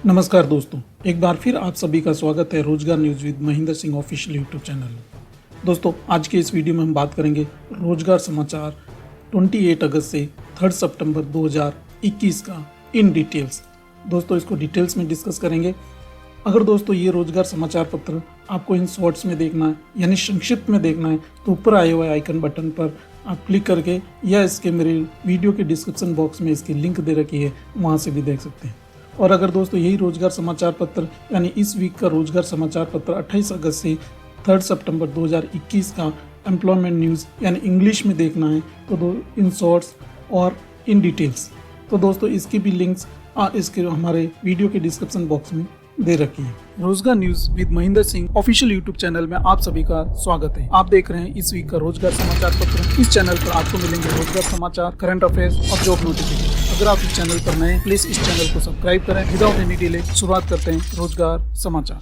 नमस्कार दोस्तों, एक बार फिर आप सभी का स्वागत है रोजगार news with Mahendra Singh official YouTube channel में। दोस्तों, आज के इस वीडियो में हम बात करेंगे रोजगार समाचार 28 अगस्त से 3 सितंबर 2021 का इन डिटेल्स। दोस्तों, इसको डिटेल्स में डिस्कस करेंगे। अगर दोस्तों ये रोजगार समाचार पत्र आपको इन शॉर्ट्स में देखना है यानी संक्षिप्त में देखना है तो ऊपर आए हुए आइकन बटन पर आप क्लिक करके या इसके मेरे वीडियो के डिस्क्रिप्शन बॉक्स में इसकी लिंक दे रखी है, वहाँ से भी देख सकते हैं। और अगर दोस्तों यही रोजगार समाचार पत्र यानी इस वीक का रोजगार समाचार पत्र 28 अगस्त से 3 सितंबर 2021 का एम्प्लॉयमेंट न्यूज़ यानी इंग्लिश में देखना है तो इन शॉर्ट्स और इन डिटेल्स, तो दोस्तों इसकी भी लिंक्स इसके हमारे वीडियो के डिस्क्रिप्शन बॉक्स में दे रखी है। रोजगार news with Mahendra Singh official YouTube channel में आप सभी का स्वागत है। आप देख रहे हैं इस वीक का रोजगार समाचार पत्र। इस चैनल पर आपको मिलेंगे रोजगार समाचार, करंट अफेयर्स और जॉब नोटिफिकेशन। अगर आप इस चैनल पर नए हैं, प्लीज इस चैनल को सब्सक्राइब करें। विदाउट एनी डिले शुरुआत करते हैं रोजगार समाचार।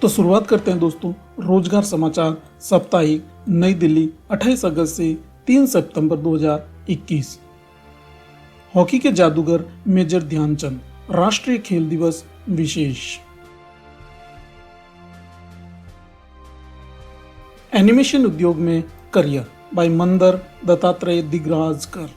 तो शुरुआत करते हैं दोस्तों रोजगार समाचार साप्ताहिक नई दिल्ली 28 अगस्त से 3 सितंबर 2021। हॉकी के जादूगर मेजर ध्यानचंद, राष्ट्रीय खेल दिवस विशेष। एनिमेशन उद्योग में करियर बाय मंदर दत्तात्रेय दिग्राजकर।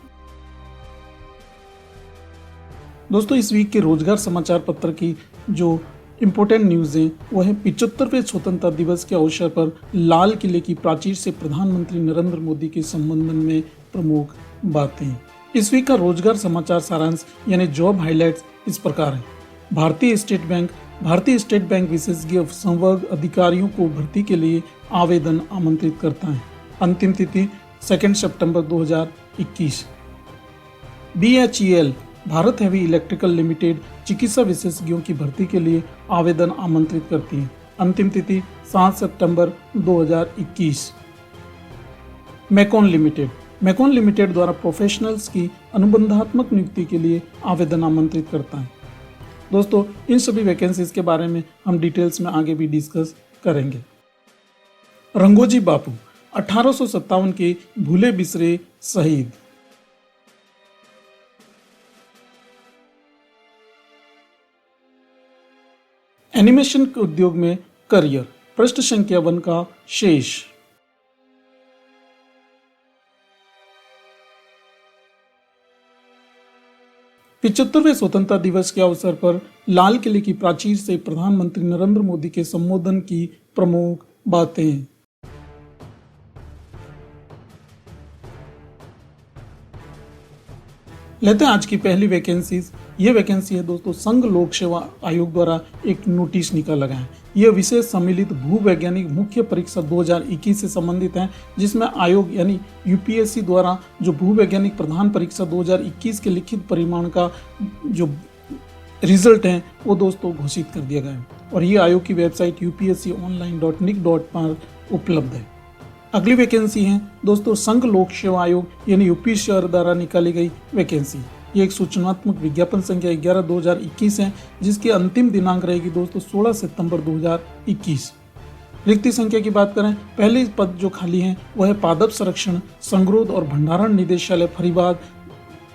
दोस्तों, इस वीक के रोजगार समाचार पत्र की जो इम्पोर्टेंट न्यूज़ है वह है 75वें स्वतंत्रता दिवस के अवसर पर लाल किले की प्राचीर से प्रधानमंत्री नरेंद्र मोदी के संबंध में प्रमुख बातें। इस वीक का रोजगार समाचार सारांश यानी जॉब हाइलाइट्स इस प्रकार है। भारतीय स्टेट बैंक विशेषज्ञ संवर्ग अधिकारियों को भर्ती के लिए आवेदन आमंत्रित करता है। अंतिम तिथि 2 सितंबर 2021। BHEL Bharat heavy electrical limited चिकित्सा विशेषज्ञों की भर्ती के लिए आवेदन आमंत्रित करती है। अंतिम तिथि 7 सितंबर 2021। मैकॉन लिमिटेड द्वारा प्रोफेशनल्स की अनुबंधात्मक नियुक्ति के लिए आवेदन आमंत्रित करता है। दोस्तों, इन सभी वैकेंसीज के बारे में हम डिटेल्स में आगे भी डिस्कस करेंगे। रंगोजी बापू 1857 के भूले बिसरे शहीद। एनिमेशन के उद्योग में करियर, पृष्ठ संख्या 1 का शेष। पिछहत्तरवें स्वतंत्रता दिवस के अवसर पर लाल किले की प्राचीर से प्रधानमंत्री नरेंद्र मोदी के संबोधन की प्रमुख बातें। लेते हैं आज की पहली वैकेंसीज। ये वैकेंसी है दोस्तों संघ लोक सेवा आयोग द्वारा एक नोटिस निकाला गया है। यह विशेष सम्मिलित भूवैज्ञानिक मुख्य परीक्षा 2021 से संबंधित है, जिसमें आयोग यानी यूपीएससी द्वारा जो भूवैज्ञानिक प्रधान परीक्षा 2021 के लिखित परिणाम का जो रिजल्ट है वो दोस्तों घोषित कर दिया गया है और ये आयोग की वेबसाइट upsconline.nic.in पर उपलब्ध है। अगली वैकेंसी है दोस्तों संघ लोक सेवा आयोग यानी यूपी शहर द्वारा निकाली गई वैकेंसी। ये एक सूचनात्मक विज्ञापन संख्या 11/2021 है, जिसकी अंतिम दिनांक रहेगी दोस्तों 16 सितंबर 2021। रिक्ति संख्या की बात करें, पहले पद जो खाली है वह है पादप संरक्षण संग्रोध और भंडारण निदेशालय फरीबाद,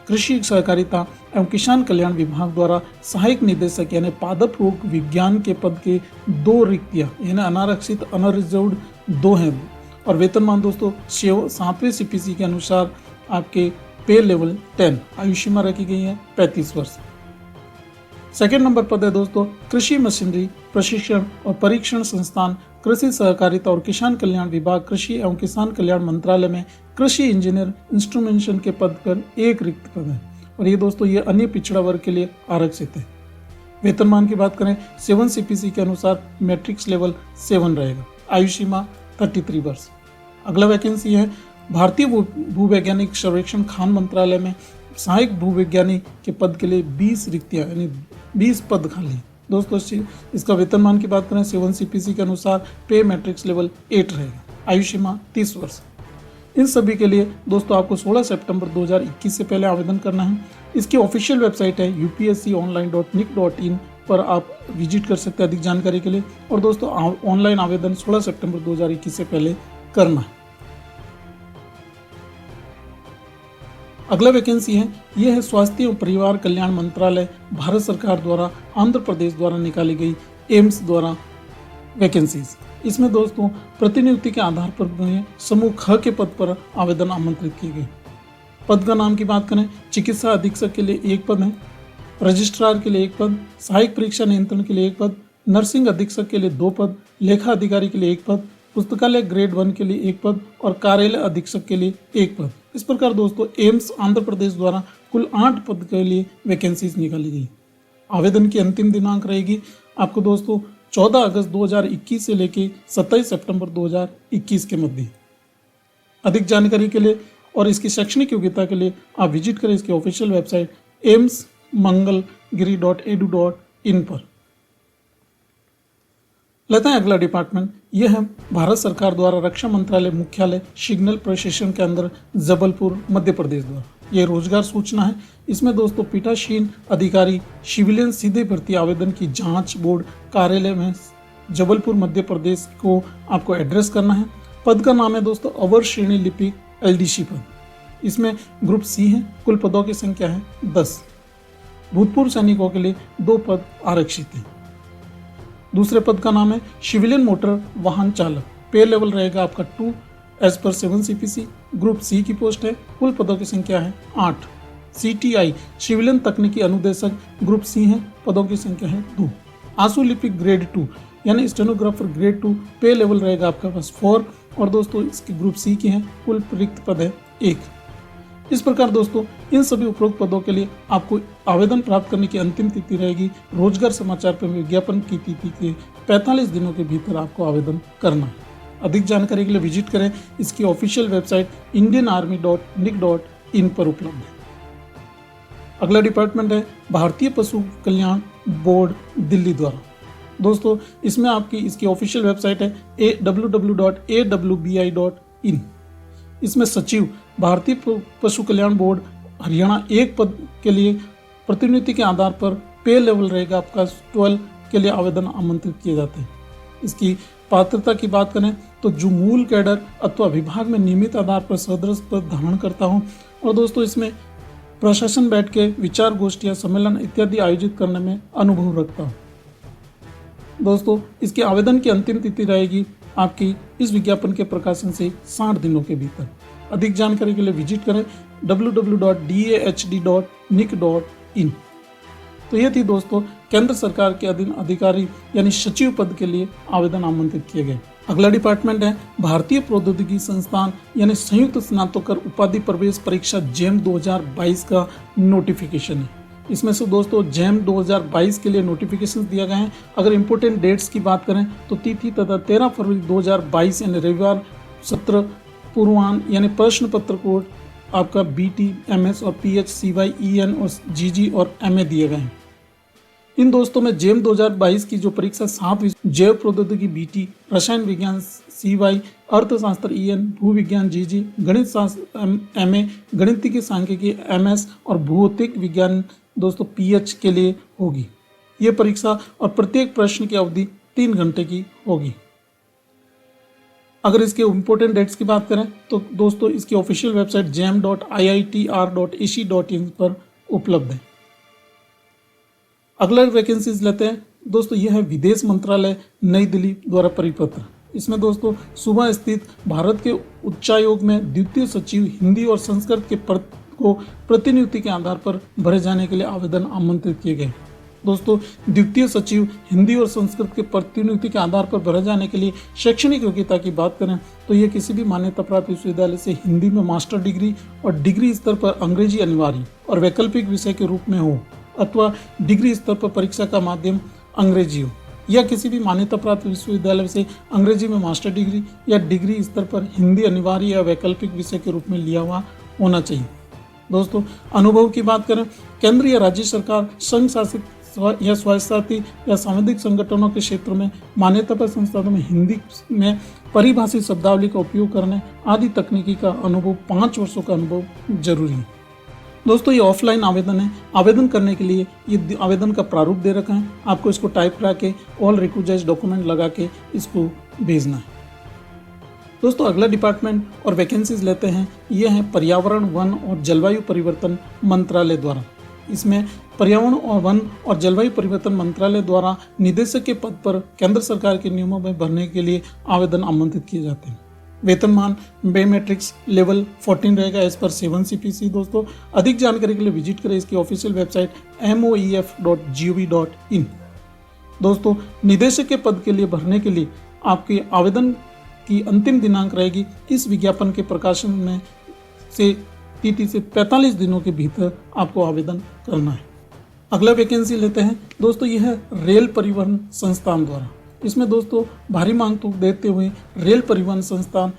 कृषि सहकारिता एवं किसान कल्याण विभाग द्वारा सहायक निदेशक यानी पादप रोग विज्ञान के पद के 2 रिक्तियां यानी अनारक्षित अनरिजर्व्ड 2 हैं और वेतनमान दोस्तों 7वें CPC के अनुसार आपके पे लेवल 10, आयु सीमा रखी गई है 35 वर्ष। सेकेंड नंबर पद है दोस्तों कृषि मशीनरी प्रशिक्षण और परीक्षण संस्थान, कृषि सहकारिता और किसान कल्याण विभाग, कृषि एवं किसान कल्याण मंत्रालय में कृषि इंजीनियर इंस्ट्रूमेंटेशन के पद पर 1 रिक्त पद है और ये दोस्तों ये अन्य पिछड़ा वर्ग के लिए आरक्षित है। वेतनमान की बात करें 7 CPC के अनुसार मैट्रिक्स लेवल 7 रहेगा, आयु सीमा 33 वर्ष। अगला वैकेंसी है भारतीय भूवैज्ञानिक सर्वेक्षण खान मंत्रालय में सहायक भूवैज्ञानिक के पद के लिए 20 रिक्तियां यानी 20 पद खाली। दोस्तों इसका वेतनमान की बात करें 7 CPC के अनुसार पे मैट्रिक्स लेवल 8 रहेगा, आयु सीमा 30 वर्ष। इन सभी के लिए दोस्तों आपको 16 सितंबर 2021 से पहले आवेदन करना है। इसकी ऑफिशियल वेबसाइट है upsconline.nic.in पर आप विजिट कर सकते हैं अधिक जानकारी के लिए। और दोस्तों ऑनलाइन आवेदन 16 सितंबर 2021 से पहले करना है। अगला वैकेंसी है, यह है स्वास्थ्य एवं परिवार कल्याण मंत्रालय भारत सरकार द्वारा आंध्र प्रदेश द्वारा निकाली गई एम्स द्वारा वैकेंसीज। इसमें दोस्तों प्रतिनियुक्ति के आधार पर समूह ख के पद पर आवेदन आमंत्रित किए गए। पद का नाम की बात करें, चिकित्सा अधीक्षक के लिए 1 पद है, रजिस्ट्रार के लिए 1 पद, सहायक परीक्षा नियंत्रण के लिए 1 पद, नर्सिंग अधीक्षक के लिए 2 पद, लेखा अधिकारी के लिए 1 पद, पुस्तकालय ग्रेड 1 के लिए 1 पद और कार्यालय अधीक्षक के लिए 1 पद। इस प्रकार दोस्तों एम्स आंध्र प्रदेश द्वारा कुल 8 पद के लिए वैकेंसीज निकाली गई। आवेदन की अंतिम दिनांक रहेगी आपको दोस्तों 14 अगस्त 2021 से लेकर 27 सितंबर 2021 के मध्य। अधिक जानकारी के लिए और इसकी शैक्षणिक योग्यता के लिए आप विजिट करें इसकी ऑफिशियल वेबसाइट amsmangalgiri.edu.in पर। लेते हैं अगला डिपार्टमेंट, यह है भारत सरकार द्वारा रक्षा मंत्रालय मुख्यालय सिग्नल प्रशासन के अंदर जबलपुर मध्य प्रदेश द्वारा यह रोजगार सूचना है। इसमें दोस्तों पीठासीन अधिकारी सिविलियन सीधे भर्ती आवेदन की जांच बोर्ड कार्यालय में जबलपुर मध्य प्रदेश को आपको एड्रेस करना है। पद का नाम है दोस्तों अवर श्रेणी लिपिक LDC पद। इसमें ग्रुप C है, कुल पदों की संख्या है 10। भूतपूर्व सैनिकों के लिए 2 पद आरक्षित हैं। दूसरे पद का नाम है सिविलियन मोटर वाहन चालक, पे लेवल रहेगा आपका 2 एज पर 7 CPC। ग्रुप C की पोस्ट है, कुल पदों की संख्या है 8। CTI सिविलियन तकनीकी अनुदेशक ग्रुप C है, पदों की संख्या है 2। आंसू लिपिक ग्रेड 2 यानी स्टेनोग्राफर ग्रेड 2, पे लेवल रहेगा आपका पास 4 और दोस्तों इसकी ग्रुप C की है, कुल रिक्त पद है 1। इस प्रकार दोस्तों इन सभी उपरोक्त पदों के लिए आपको आवेदन प्राप्त करने की अंतिम तिथि रहेगी रोजगार समाचार पर विज्ञापन की तिथि के 45 दिनों के भीतर आपको आवेदन करना है। अधिक जानकारी के लिए विजिट करें इसकी ऑफिशियल वेबसाइट indianarmy.nic.in पर उपलब्ध है। अगला डिपार्टमेंट है भारतीय पशु कल्याण बोर्ड दिल्ली द्वारा। दोस्तों इसमें आपकी इसकी ऑफिशियल वेबसाइट है www.awbi.in। इसमें सचिव भारतीय पशु कल्याण बोर्ड हरियाणा 1 पद के लिए प्रतिनियुक्ति के आधार पर पे लेवल रहेगा आपका 12 के लिए आवेदन आमंत्रित किए जाते हैं। इसकी पात्रता की बात करें तो जो मूल कैडर अथवा विभाग में नियमित आधार पर सदस्य पद धारण करता हूं और दोस्तों इसमें प्रशासन बैठ के विचार गोष्ठियां सम्मेलन इत्यादि आयोजित करने में अनुभव रखता हूं। दोस्तों इसके आवेदन की अंतिम तिथि रहेगी आपकी इस विज्ञापन के प्रकाशन से 60 दिनों के भीतर। अधिक जानकारी के लिए विजिट करें www.dahd.nic.in। तो ये थी दोस्तों केंद्र सरकार के अधीन अधिकारी यानी सचिव पद के लिए आवेदन आमंत्रित किए गए। अगला डिपार्टमेंट है भारतीय प्रौद्योगिकी संस्थान यानी संयुक्त स्नातकोत्तर उपाधि प्रवेश परीक्षा JAM 2022 का नोटिफिकेशन है। इसमें से दोस्तों JAM 2022 के लिए नोटिफिकेशन दिया गया है। अगर इम्पोर्टेंट डेट्स की बात करें तो तिथि तथा 13 फरवरी 2022 यानी रविवार सत्र पूर्वान्ह यानी प्रश्न पत्र कोड आपका BT, MS और PH, CY, EN और GG और MA दिए गए हैं। इन दोस्तों में JAM 2022 की जो परीक्षा 7 जैव प्रौद्योगिकी BT, रसायन विज्ञान CY, अर्थशास्त्र EN, भू विज्ञान GG, गणित शास्त्र MA, गणितीय सांख्यिकी MS और भौतिक विज्ञान दोस्तों PH के लिए होगी। ये परीक्षा और प्रत्येक प्रश्न की अवधि 3 घंटे की होगी। अगर इसके इम्पोर्टेंट डेट्स की बात करें तो दोस्तों इसकी ऑफिशियल वेबसाइट jam.iitr.ac.in पर उपलब्ध है। अगला वैकेंसीज लेते हैं दोस्तों, यह है विदेश मंत्रालय नई दिल्ली द्वारा परिपत्र। इसमें दोस्तों सुबह स्थित भारत के उच्चायोग में द्वितीय सचिव हिंदी और संस्कृत के पद को प्रतिनियुक्ति के आधार पर भरे जाने के लिए आवेदन आमंत्रित किए गए। दोस्तों द्वितीय सचिव हिंदी और संस्कृत के प्रतिनियुक्ति के आधार पर भरे जाने के लिए शैक्षणिक योग्यता की बात करें तो यह किसी भी मान्यता प्राप्त विश्वविद्यालय से हिंदी में मास्टर डिग्री और डिग्री स्तर पर अंग्रेजी अनिवार्य और वैकल्पिक विषय के रूप में हो अथवा डिग्री स्तर पर परीक्षा का माध्यम अंग्रेजी हो, या किसी भी मान्यता प्राप्त विश्वविद्यालय से अंग्रेजी में मास्टर डिग्री या डिग्री स्तर पर हिंदी अनिवार्य या वैकल्पिक विषय के रूप में लिया हुआ होना चाहिए। दोस्तों अनुभव की बात करें, केंद्र या राज्य सरकार, संघ शासित या स्वायत्तशासी या सामाजिक संगठनों के क्षेत्र में मान्यता प्राप्त संस्थानों में हिंदी में परिभाषित शब्दावली का उपयोग करने आदि तकनीकी का अनुभव 5 वर्षों का अनुभव जरूरी है। दोस्तों ये ऑफलाइन आवेदन है। आवेदन करने के लिए ये आवेदन का प्रारूप दे रखा है, आपको इसको टाइप करा के ऑल रिक्विजिट डॉक्यूमेंट लगा के इसको भेजना है। दोस्तों अगला डिपार्टमेंट और वैकेंसीज लेते हैं, ये है पर्यावरण, वन और जलवायु परिवर्तन मंत्रालय द्वारा। इसमें पर्यावरण और वन और जलवायु परिवर्तन मंत्रालय द्वारा निदेशक के पद पर केंद्र सरकार के नियमों में भरने के लिए आवेदन आमंत्रित किए जाते हैं। वेतनमान पे मैट्रिक्स लेवल 14 रहेगा एज पर 7 CPC। दोस्तों अधिक जानकारी के लिए विजिट करें इसकी ऑफिशियल वेबसाइट moef.gov.in। दोस्तों निदेशक के पद के लिए भरने के लिए आपके आवेदन की अंतिम दिनांक रहेगी इस विज्ञापन के प्रकाशन में से तिथि से 45 दिनों के भीतर आपको आवेदन करना है। अगला वैकेंसी लेते हैं दोस्तों, यह है रेल परिवहन संस्थान द्वारा। इसमें दोस्तों भारी मांग तो देते हुए रेल परिवहन संस्थान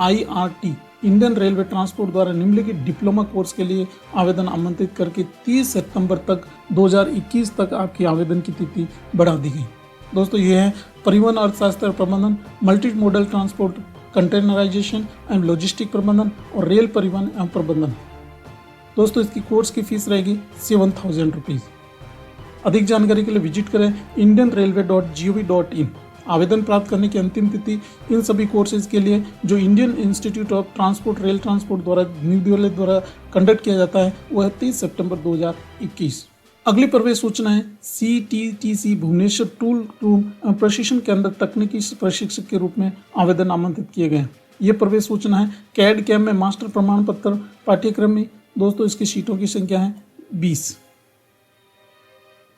IRT इंडियन रेलवे ट्रांसपोर्ट द्वारा निम्नलिखित डिप्लोमा कोर्स के लिए आवेदन आमंत्रित करके 30 सितंबर तक 2021 तक आपकी आवेदन की तिथि बढ़ा दी गई। दोस्तों ये है परिवहन अर्थशास्त्र प्रबंधन, multi modal transport, containerization and logistic प्रबंधन और रेल परिवहन एवं प्रबंधन। दोस्तों इसकी कोर्स की फीस रहेगी 7,000 रुपीज़। अधिक जानकारी के लिए विजिट करें indianrailway.gov.in। आवेदन प्राप्त करने की अंतिम तिथि इन सभी कोर्सेज के लिए जो Indian institute of transport rail transport द्वारा न्यू दिल्ली द्वारा कंडक्ट किया जाता है वह है 30 सितंबर 2021। अगली प्रवेश सूचना है CTTC भुवनेश्वर टूल रूम एवं प्रशिक्षण केंद्र तकनीकी प्रशिक्षक के रूप में आवेदन आमंत्रित किए गए हैं। ये प्रवेश सूचना है कैड कैम में मास्टर प्रमाण पत्र पाठ्यक्रम में। दोस्तों इसकी सीटों की संख्या है 20।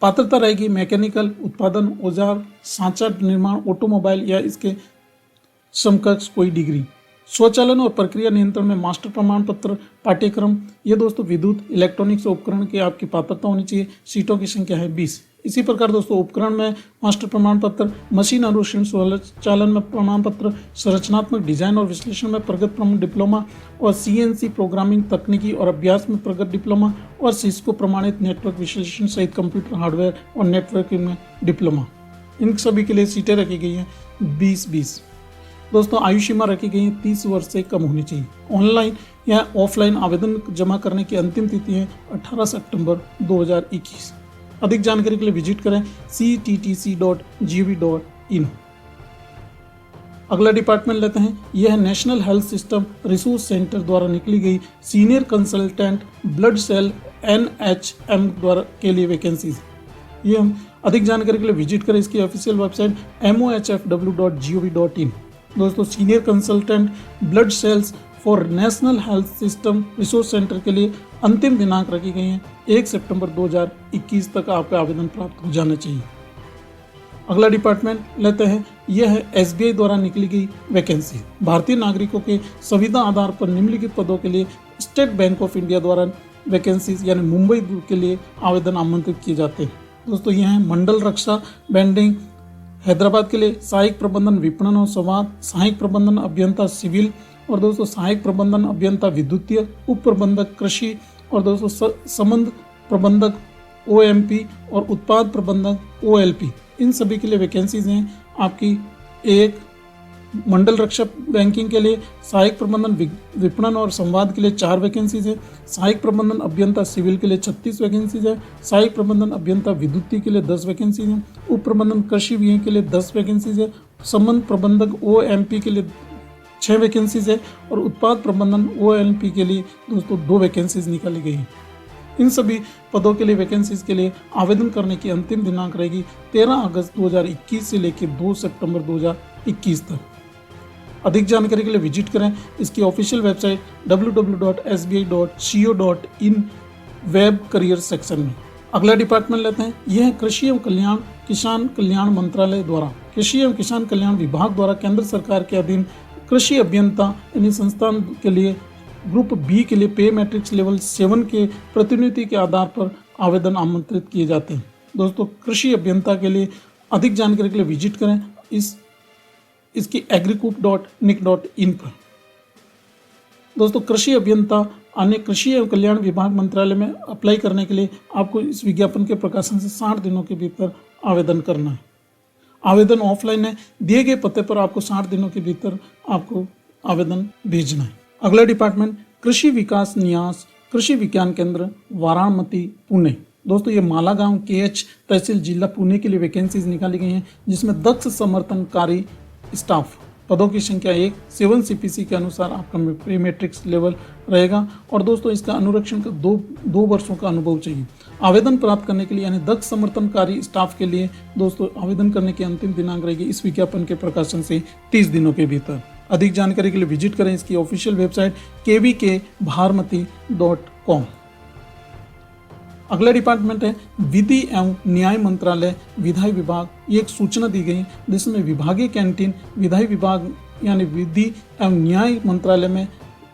पात्रता रहेगी मैकेनिकल, उत्पादन, औजार, सांचा निर्माण, ऑटोमोबाइल या इसके समकक्ष कोई डिग्री। स्वचालन और प्रक्रिया नियंत्रण में मास्टर प्रमाण पत्र पाठ्यक्रम। ये दोस्तों विद्युत इलेक्ट्रॉनिक्स उपकरण की आपकी पात्रता होनी चाहिए। सीटों की संख्या है 20। इसी प्रकार दोस्तों उपकरण में मास्टर प्रमाण पत्र, मशीन अनुशीलन स्वचालन में प्रमाण पत्र, संरचनात्मक डिजाइन और विश्लेषण में प्रगत प्रमाण डिप्लोमा और CNC प्रोग्रामिंग तकनीकी और अभ्यास में प्रगत डिप्लोमा और सिस्को प्रमाणित नेटवर्क विश्लेषण सहित कंप्यूटर हार्डवेयर और नेटवर्किंग में डिप्लोमा। इन सभी के लिए सीटें रखी गई हैं 20-20। दोस्तों आयु सीमा रखी गई है 30 वर्ष से कम होनी चाहिए। ऑनलाइन या ऑफलाइन आवेदन जमा करने की अंतिम तिथि है 18 सितंबर 2021। अधिक जानकारी के लिए विजिट करें cttc.gov.in। अगला डिपार्टमेंट लेते हैं, यह है national health system resource centre द्वारा निकली गई senior consultant blood cell NHM द्वारा के लिए वैकेंसीज। ये हम अधिक जानकारी के लिए विजिट करें इसकी ऑफिशियल वेबसाइट moefw.gov.in। दोस्तों senior consultant blood cells for national health system resource centre के लिए अंतिम दिनांक रखी गई है 1 सितंबर 2021 तक आपका आवेदन प्राप्त हो जाना चाहिए। अगला डिपार्टमेंट लेते हैं, यह है SBI द्वारा निकली गई वैकेंसी। भारतीय नागरिकों के संविदा आधार पर निम्नलिखित पदों के लिए स्टेट बैंक ऑफ इंडिया द्वारा वैकेंसीज यानी मुंबई के लिए आवेदन आमंत्रित किए जाते हैं। दोस्तों यह है मंडल रक्षा बैंडिंग हैदराबाद के लिए, सहायक प्रबंधन विपणन और संवाद, सहायक प्रबंधन अभियंता सिविल और दोस्तों सहायक प्रबंधन अभियंता विद्युतीय, उप प्रबंधक कृषि और दोस्तों संबंध प्रबंधक OMP और उत्पाद प्रबंधक OLP। इन सभी के लिए वैकेंसीज हैं आपकी। एक मंडल रक्षा बैंकिंग के लिए, सहायक प्रबंधन विपणन और संवाद के लिए 4 वैकेंसीज है, सहायक प्रबंधन अभियंता सिविल के लिए 36 वैकेंसीज है, सहायक प्रबंधन अभियंता विद्युतीय के लिए 10 वैकेंसीज हैं, उप प्रबंधन कृषि व्यय के लिए 10 वैकेंसीज है, संबंध प्रबंधक OMP के लिए 6 वैकेंसीज है और उत्पाद प्रबंधन OLP के लिए दोस्तों 2 वैकेंसीज निकाली गई हैं। इन सभी पदों के लिए वैकेंसीज के लिए आवेदन करने की अंतिम दिनांक रहेगी 13 अगस्त 2021 से लेकर 2 सितंबर 2021 तक। अधिक जानकारी के लिए विजिट करें इसकी official website www.sbi.co.in web career section में। अगला डिपार्टमेंट लेते हैं, यह है कृषि एवं किसान कल्याण मंत्रालय द्वारा, कृषि एवं किसान कल्याण विभाग द्वारा केंद्र सरकार के अधीन कृषि अभियंता यानी संस्थान के लिए ग्रुप B के लिए पे मैट्रिक्स लेवल 7 के प्रतिनिधि के आधार पर आवेदन आमंत्रित किए जाते हैं। दोस्तों कृषि अभियंता के लिए अधिक जानकारी के लिए विजिट करें इसकी agricoup.nic.in पर। दोस्तों कृषि अभियंता अन्य कृषि एवं कल्याण विभाग मंत्रालय में अप्लाई करने के लिए आपको इस विज्ञापन के प्रकाशन से 60 दिनों के भीतर आवेदन करना है। आवेदन ऑफलाइन है, दिए गए पते पर आपको 60 दिनों के भीतर आपको आवेदन भेजना है। अगला डिपार्टमेंट कृषि विकास न्यास कृषि विज्ञान केंद्र वाराणसी पुणे। दोस्तों ये मालागांव KH तहसील जिला पुणे के लिए वैकेंसीज निकाली गई हैं जिसमें दक्ष समर्थनकारी स्टाफ पदों की संख्या 1, 7 CPC के अनुसार आपका प्री मैट्रिक्स लेवल रहेगा और दोस्तों इसका अनुरक्षण का दो वर्षों का अनुभव चाहिए। आवेदन प्राप्त करने के लिए यानी दक्ष समर्थनकारी स्टाफ के लिए दोस्तों आवेदन करने की अंतिम दिनांक रहेगी इस विज्ञापन के प्रकाशन से 30 दिनों के भीतर। अधिक जानकारी के लिए विजिट करें इसकी ऑफिशियल वेबसाइट kvkbharmati.com। अगला डिपार्टमेंट है विधि एवं न्याय मंत्रालय विधायी विभाग। ये एक सूचना दी गई जिसमें विभागीय कैंटीन विधायी विभाग यानी विधि एवं न्याय मंत्रालय में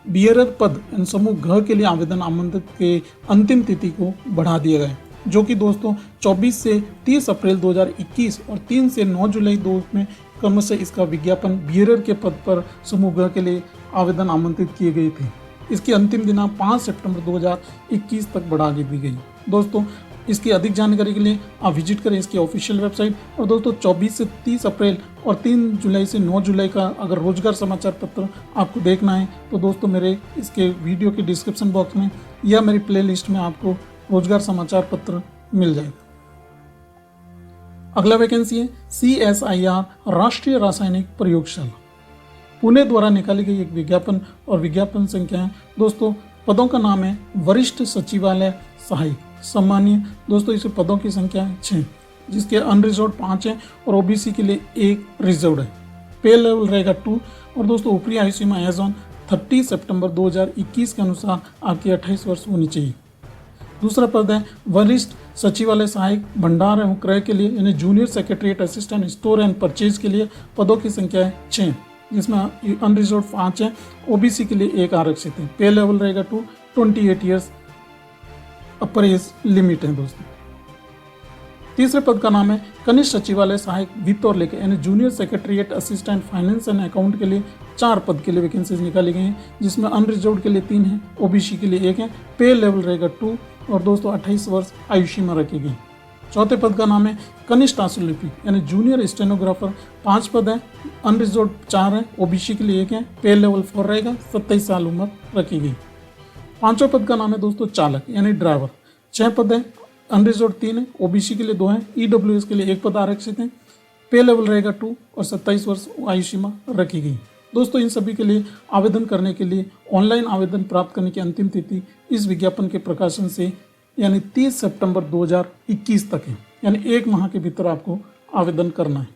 बियरर पद समूह घ के लिए आवेदन आमंत्रित के अंतिम तिथि को बढ़ा दिया गया, जो कि दोस्तों 24 से 30 अप्रैल 2021 और 3 से 9 जुलाई 2 में क्रमशः इसका विज्ञापन बियरर के पद पर समूह घ के लिए आवेदन आमंत्रित किए गए थे। इसकी अंतिम दिनांक 5 सितंबर 2021 तक बढ़ा दी गई। दोस्तों इसकी अधिक जानकारी के लिए आप विजिट करें इसकी ऑफिशियल वेबसाइट। और दोस्तों 24 से 30 अप्रैल और 3 जुलाई से 9 जुलाई का अगर रोजगार समाचार पत्र आपको देखना है तो दोस्तों मेरे इसके वीडियो के डिस्क्रिप्शन बॉक्स में या मेरी प्लेलिस्ट में आपको रोजगार समाचार पत्र मिल जाएगा। अगला वैकेंसी है CSIR राष्ट्रीय रासायनिक प्रयोगशाला पुणे द्वारा निकाली गई एक विज्ञापन और विज्ञापन संख्या है। दोस्तों पदों का नाम है वरिष्ठ सचिवालय सहायक सम्मानीय। दोस्तों इस पदों की संख्या है 6, जिसके अनरिजर्व्ड 5 है और OBC के लिए 1 रिजर्व्ड है। पे लेवल रहेगा 2 और दोस्तों ऊपरी आयु सीमा एज ऑन 30 सितंबर 2021 के अनुसार आपकी 28 वर्ष होनी चाहिए। दूसरा पद है वरिष्ठ सचिवालय सहायक भंडार एवं क्रय के लिए यानी junior secretariat assistant store and purchase के लिए पदों की संख्या है 6, जिसमें अनरिजर्व्ड 5 है। OBC के लिए 1 आरक्षित है। पे लेवल रहेगा 2, 28 ईयर्स अपर एज लिमिट है। दोस्तों तीसरे पद का नाम है कनिष्ठ सचिवालय सहायक वित्त और लेखा यानी junior secretariat assistant finance and account के लिए 4 पद के लिए वैकेंसीज निकाली गई हैं, जिसमें अनरिजर्व्ड के लिए 3 है, OBC के लिए 1 है। पे लेवल रहेगा 2 और दोस्तों 28 वर्ष आयु सीमा रखी गई। चौथे पद का नाम है कनिष्ठ आशुलिपि यानी जूनियर स्टेनोग्राफर 5 पद है, अनरिजर्व्ड 4 है, OBC के लिए 1 है। पे लेवल 4 रहेगा, 27 साल उम्र रखी गई। पांचवें पद का नाम है दोस्तों चालक यानी ड्राइवर। 6 पद है, अनरिजर्व्ड 3 है, OBC के लिए 2 है, EWS के लिए 1 पद आरक्षित है। पे लेवल रहेगा 2 और 27 वर्ष आयु सीमा रखी गई। दोस्तों इन सभी के लिए आवेदन करने के लिए ऑनलाइन आवेदन प्राप्त करने की अंतिम तिथि इस विज्ञापन के प्रकाशन से यानी 30 सितंबर 2021 तक है, यानी 1 माह के भीतर आपको आवेदन करना है।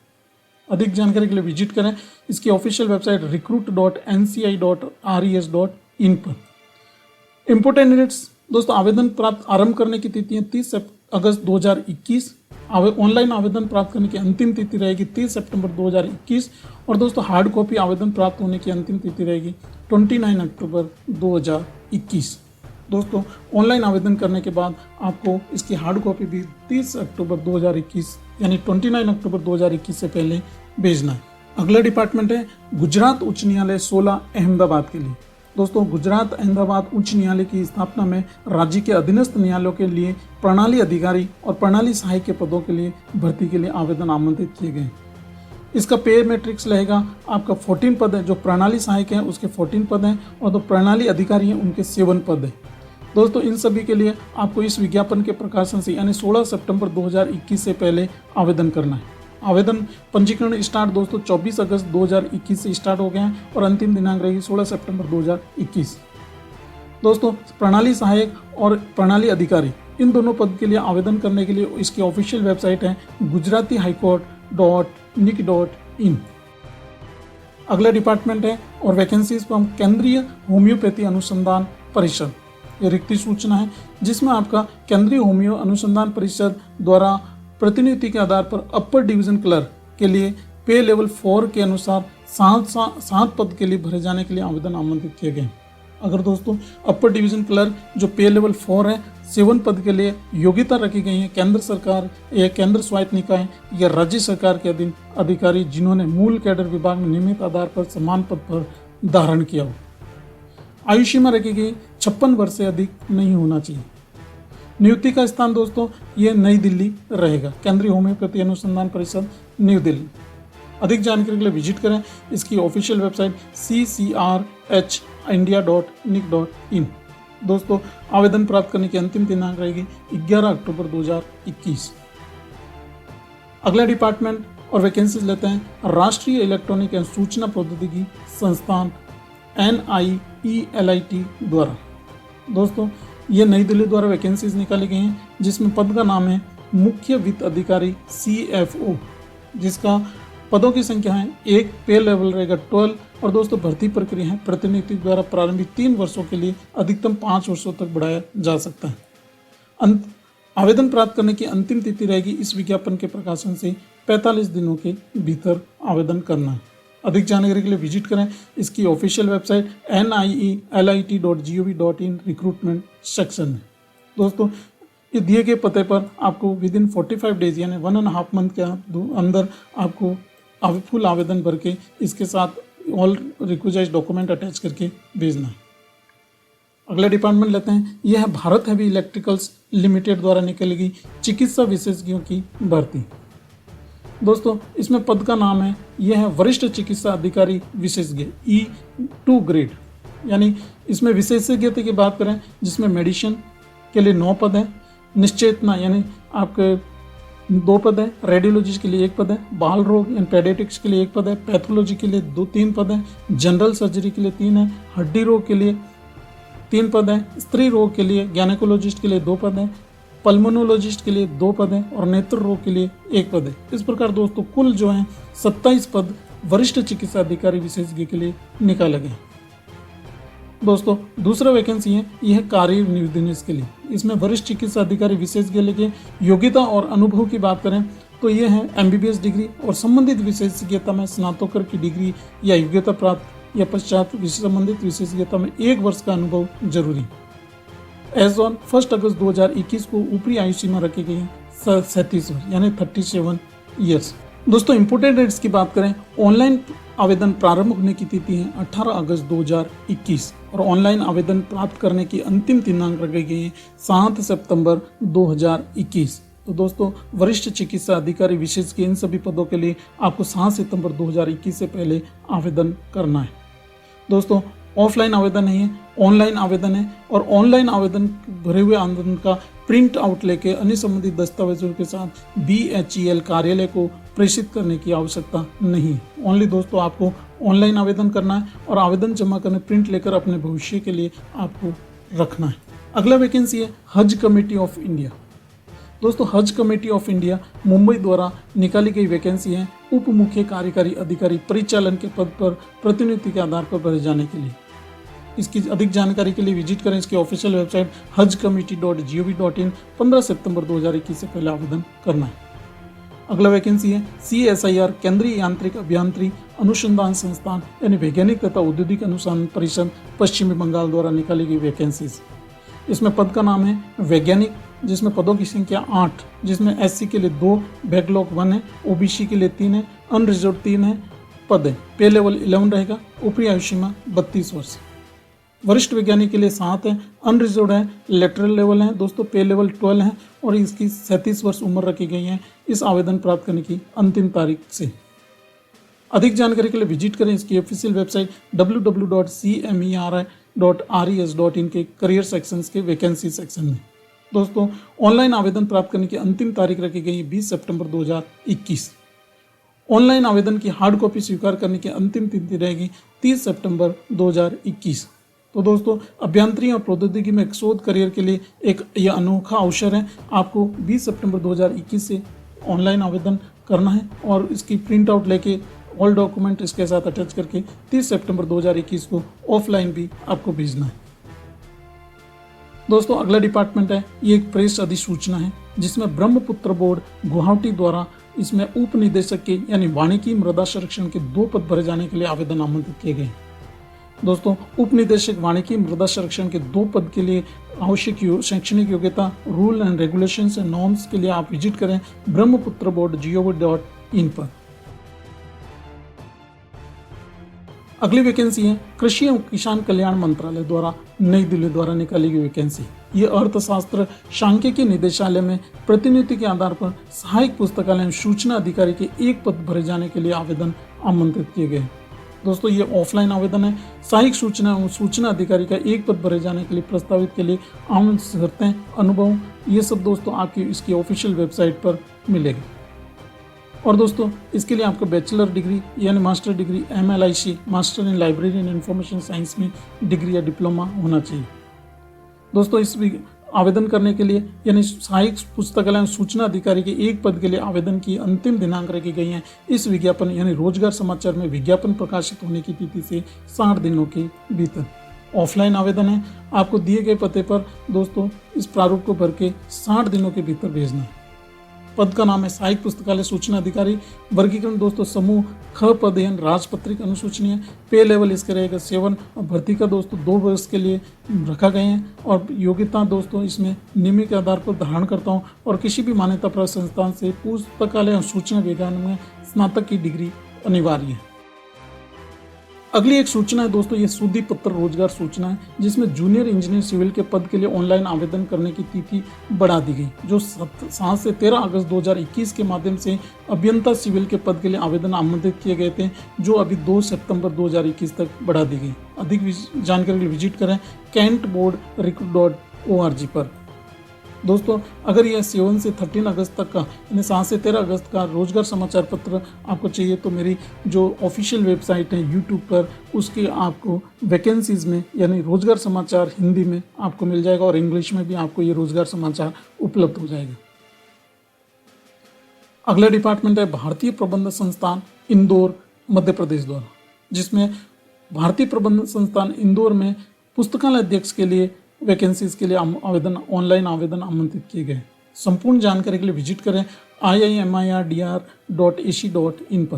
अधिक जानकारी के लिए विजिट करें इसकी ऑफिशियल वेबसाइट recruit.nci.res.in पर। इम्पोर्टेंट डेट्स दोस्तों आवेदन प्राप्त आरंभ करने की तिथि है 30 अगस्त 2021। ऑनलाइन आवेदन प्राप्त करने की अंतिम तिथि रहेगी 30 सितंबर 2021 और दोस्तों हार्ड कॉपी आवेदन प्राप्त होने की अंतिम तिथि रहेगी 29 अक्टूबर 2021। दोस्तों ऑनलाइन आवेदन करने के बाद आपको इसकी हार्ड कॉपी भी 30 अक्टूबर 2021 यानी 29 अक्टूबर 2021 से पहले भेजना है। अगला डिपार्टमेंट है गुजरात उच्च न्यायालय 16 अहमदाबाद के लिए। दोस्तों गुजरात अहमदाबाद उच्च न्यायालय की स्थापना में राज्य के अधीनस्थ न्यायालयों के लिए प्रणाली अधिकारी और प्रणाली सहायक के पदों के लिए भर्ती के लिए आवेदन आमंत्रित किए गए। इसका पे मैट्रिक्स रहेगा आपका 14 पद है, जो प्रणाली सहायक है उसके 14 पद हैं और जो प्रणाली अधिकारी हैं उनके 7 पद हैं। दोस्तों इन सभी के लिए आपको इस विज्ञापन के प्रकाशन से यानी 16 सितंबर 2021 से पहले आवेदन करना है। आवेदन पंजीकरण स्टार्ट दोस्तों 24 अगस्त 2021 से स्टार्ट हो गए हैं और अंतिम दिनांक रहेगी 16 सितंबर 2021। दोस्तों प्रणाली सहायक और प्रणाली अधिकारी इन दोनों पद के लिए आवेदन करने के लिए इसकी ऑफिशियल वेबसाइट है gujaratihighcourt.nic.in। अगला डिपार्टमेंट है और वैकेंसीज फ्रॉम केंद्रीय होम्योपैथी अनुसंधान परिषद। ये रिक्ति सूचना है जिसमें आपका केंद्रीय होम्यो अनुसंधान परिषद द्वारा प्रतिनियुक्ति के आधार पर अपर डिवीजन क्लर्क के लिए पे लेवल 4 के अनुसार 7 पद के लिए भरे जाने के लिए आवेदन आमंत्रित किए गए। अगर दोस्तों अपर डिवीजन क्लर्क जो पे लेवल 4 है 7 पद के लिए योग्यता रखी गई है केंद्र सरकार या केंद्र स्वायत्त निकाय या राज्य सरकार के अधीन अधिकारी जिन्होंने मूल कैडर विभाग में नियमित आधार पर समान पद पर धारण किया हो। आयु सीमा रखी गई 56 वर्ष से अधिक नहीं होना चाहिए। नियुक्ति का स्थान दोस्तों ये नई दिल्ली रहेगा, केंद्रीय होम्योपैथी अनुसंधान परिषद न्यू दिल्ली। अधिक जानकारी के लिए विजिट करें इसकी ऑफिशियल वेबसाइट ccrhindia.nic.in। दोस्तों आवेदन प्राप्त करने की अंतिम दिनांक रहेगी 11 अक्टूबर 2021। अगला डिपार्टमेंट और वैकेंसीज लेते हैं राष्ट्रीय इलेक्ट्रॉनिक एवं सूचना प्रौद्योगिकी संस्थान NIELIT द्वारा। दोस्तों ये नई दिल्ली द्वारा वैकेंसीज निकाली गई हैं, जिसमें पद का नाम है मुख्य वित्त अधिकारी CFO, जिसका पदों की संख्या है 1, पे लेवल रहेगा 12 और दोस्तों भर्ती प्रक्रिया है प्रतिनिधि द्वारा प्रारंभिक 3 वर्षों के लिए अधिकतम 5 वर्षों तक बढ़ाया जा सकता है। आवेदन प्राप्त करने की अंतिम तिथि रहेगी इस विज्ञापन के प्रकाशन से 45 दिनों के भीतर आवेदन करना है। अधिक जानकारी के लिए विजिट करें इसकी official website NIELIT.gov.in recruitment section में। दोस्तों ये दिए गए पते पर आपको विदिन 45 डेज यानी 1.5 मंथ के अंदर आपको फुल आवेदन भर के इसके साथ ऑल रिक्विजाइज डॉक्यूमेंट अटैच करके भेजना है। अगला डिपार्टमेंट लेते हैं, यह है भारत हैवी इलेक्ट्रिकल्स लिमिटेड द्वारा निकाली गई चिकित्सा विशेषज्ञों की भर्ती। दोस्तों इसमें पद का नाम है, यह है वरिष्ठ चिकित्सा अधिकारी विशेषज्ञ E2 ग्रेड, यानी इसमें विशेषज्ञता की बात करें जिसमें मेडिसिन के लिए 9 पद है, निश्चेतना यानी आपके 2 पद है, रेडियोलॉजी के लिए 1 पद है, बाल रोग यानी पेडियाट्रिक्स के लिए 1 पद है, पैथोलॉजी के लिए 3 पद है, जनरल सर्जरी के लिए 3 है, हड्डी रोग के लिए 3 पद है, स्त्री रोग के लिए गायनेकोलॉजिस्ट के लिए 2 पद है, पल्मोनोलॉजिस्ट के लिए 2 पद है और नेत्र रोग के लिए 1 पद है। इस प्रकार दोस्तों कुल जो है 27 पद वरिष्ठ चिकित्सा अधिकारी विशेषज्ञ के लिए निकाले गए। दोस्तों दूसरा वैकेंसी है, यह कार्य निविदेश के लिए। इसमें वरिष्ठ चिकित्सा अधिकारी विशेषज्ञ के योग्यता और अनुभव की बात करें तो यह है MBBS डिग्री और संबंधित विशेषज्ञता में स्नातकोत्तर की डिग्री या योग्यता प्राप्त या पश्चात संबंधित विशेषज्ञता में 1 वर्ष का अनुभव जरूरी। एज ऑन 1 अगस्त 2021 को ऊपरी आयु सीमा रखी गई है 37 वर्ष यानी 37 ईयर्स। दोस्तों इंपोर्टेंट डेट्स की बात करें, ऑनलाइन आवेदन प्रारंभ होने की तिथि है 18 अगस्त 2021 और ऑनलाइन आवेदन प्राप्त करने की अंतिम दिनांक रखी गई है 7 सितंबर 2021। तो दोस्तों वरिष्ठ चिकित्सा अधिकारी विशेषज्ञ इन सभी पदों के लिए आपको 7 सितंबर 2021 से पहले आवेदन करना है। दोस्तों ऑफलाइन आवेदन नहीं है, ऑनलाइन आवेदन है और ऑनलाइन आवेदन भरे हुए आवेदन का प्रिंट आउट लेके अन्य संबंधित दस्तावेजों के साथ BHEL कार्यालय को प्रेषित करने की आवश्यकता नहीं। ओनली दोस्तों आपको ऑनलाइन आवेदन करना है और आवेदन जमा करने प्रिंट लेकर अपने भविष्य के लिए आपको रखना है। अगला वैकेंसी है हज कमेटी ऑफ इंडिया। दोस्तों हज कमेटी ऑफ इंडिया मुंबई द्वारा निकाली गई वैकेंसी है उप मुख्य कार्यकारी अधिकारी परिचालन के पद पर प्रतिनियुक्ति के आधार पर भरे जाने के लिए। इसकी अधिक जानकारी के लिए विजिट करें इसकी ऑफिशियल वेबसाइट hajcommittee.gov.in। 15 सितंबर 2021 से पहले आवेदन करना है। अगला वैकेंसी है CSIR केंद्रीय यांत्रिक अभियांत्रिकी अनुसंधान संस्थान यानी वैज्ञानिक तथा औद्योगिक अनुसंधान परिषद पश्चिमी बंगाल द्वारा निकाली गई वैकेंसीज। इसमें पद का नाम है वैज्ञानिक, जिसमें पदों की संख्या 8, जिसमें SC के लिए 2, बैकलॉग 1 है, OBC के लिए 3 है, अनरिजर्व 3 है पद है। पे लेवल 11 रहेगा, ऊपरी आयु सीमा 32 वर्ष। वरिष्ठ वैज्ञानिक के लिए 7 है, अनरिजर्व है, लेटरल लेवल है दोस्तों, पे लेवल 12 है और इसकी 37 वर्ष उम्र रखी गई है इस आवेदन प्राप्त करने की अंतिम तारीख से। अधिक जानकारी के लिए विजिट करें इसकी ऑफिशियल वेबसाइट www.cmeri.res.in के करियर सेक्शंस के वैकेंसी सेक्शन में। दोस्तों ऑनलाइन आवेदन प्राप्त करने की अंतिम तारीख रखी गई है 20 सितंबर 2021। ऑनलाइन आवेदन की हार्ड कॉपी स्वीकार करने की अंतिम तिथि रहेगी 30 सितंबर 2021। तो दोस्तों अभियांत्रिकी और प्रौद्योगिकी में एक शोध करियर के लिए एक यह अनोखा अवसर है। आपको 20 सितंबर 2021 से ऑनलाइन आवेदन करना है और इसकी प्रिंट आउट लेके ऑल डॉक्यूमेंट इसके साथ अटैच करके 30 सितंबर 2021 को ऑफलाइन भी आपको भेजना है। दोस्तों अगला डिपार्टमेंट है, ये एक प्रेस अधिसूचना है जिसमें ब्रह्मपुत्र बोर्ड गुवाहाटी द्वारा इसमें उप निदेशक के यानी वानिकी मृदा संरक्षण के 2 पद भरे जाने के लिए आवेदन आमंत्रित किए गए। दोस्तों उप निदेशक वानिकी मृदा संरक्षण के 2 पद के लिए आवश्यक शैक्षणिक योग्यता, rule and regulations and norms के लिए आप विजिट करें ब्रह्मपुत्र बोर्ड gov.in पर। अगली वैकेंसी है कृषि एवं किसान कल्याण मंत्रालय द्वारा नई दिल्ली द्वारा निकाली गई वैकेंसी। ये अर्थशास्त्र सांख्यिकी निदेशालय में प्रतिनियुक्ति के आधार पर सहायक पुस्तकालय एवं सूचना अधिकारी के 1 पद भरे जाने के लिए आवेदन आमंत्रित किए गए। दोस्तों ये ऑफलाइन आवेदन है। सहायक सूचना एवं सूचना अधिकारी का 1 पद भरे जाने के लिए प्रस्तावित के लिए आमंत्रित करते हैं। अनुभव ये सब दोस्तों आपकी इसकी ऑफिशियल वेबसाइट पर मिलेगा। और दोस्तों इसके लिए आपको बैचलर डिग्री यानी master degree MLIC master in library and information science में डिग्री या डिप्लोमा होना चाहिए। दोस्तों इस आवेदन करने के लिए यानी सहायक पुस्तकालय एवं सूचना अधिकारी के एक पद के लिए आवेदन की अंतिम दिनांक रखी गई है। इस विज्ञापन यानी रोजगार समाचार में विज्ञापन प्रकाशित होने की तिथि से 60 दिनों के भीतर। ऑफलाइन आवेदन है, आपको दिए गए पते पर दोस्तों इस प्रारूप को भर के 60 दिनों के भीतर भेजना है। पद का नाम है सहायक पुस्तकालय सूचना अधिकारी। वर्गीकरण दोस्तों समूह ख पद यानी राजपत्रित अनुसूचनीय। पे लेवल इसका रहेगा 7 और भर्ती का दोस्तों 2 वर्ष के लिए रखा गए हैं। और योग्यता दोस्तों इसमें नियमित के आधार पर धारणकर्ताओं और किसी भी मान्यता प्राप्त संस्थान से पुस्तकालय और सूचना विज्ञान में स्नातक की डिग्री अनिवार्य है। अगली एक सूचना है दोस्तों, ये सूदी पत्र रोजगार सूचना है, जिसमें जूनियर इंजीनियर सिविल के पद के लिए ऑनलाइन आवेदन करने की तिथि बढ़ा दी गई, जो 7 से 13 अगस्त 2021 के माध्यम से अभियंता सिविल के पद के लिए आवेदन आमंत्रित किए गए थे, जो अभी 2 सितंबर 2021 तक बढ़ा दी गई। अधिक जानकारी के लिए विजिट करें kentboardrecruit.org पर। दोस्तों अगर यह 7 से 13 अगस्त तक का यानी 7 से 13 अगस्त का रोजगार समाचार पत्र आपको चाहिए तो मेरी जो ऑफिशियल वेबसाइट है यूट्यूब पर उसके आपको वैकेंसीज में यानी रोजगार समाचार हिंदी में आपको मिल जाएगा और इंग्लिश में भी आपको ये रोजगार समाचार उपलब्ध हो जाएगा। अगला डिपार्टमेंट है भारतीय प्रबंधन संस्थान इंदौर मध्य प्रदेश द्वारा, जिसमें भारतीय प्रबंधन संस्थान इंदौर में पुस्तकालय अध्यक्ष के लिए वैकेंसीज के लिए ऑनलाइन आवेदन आमंत्रित किए गए। संपूर्ण जानकारी के लिए विजिट करें iimbr.ac.in पर।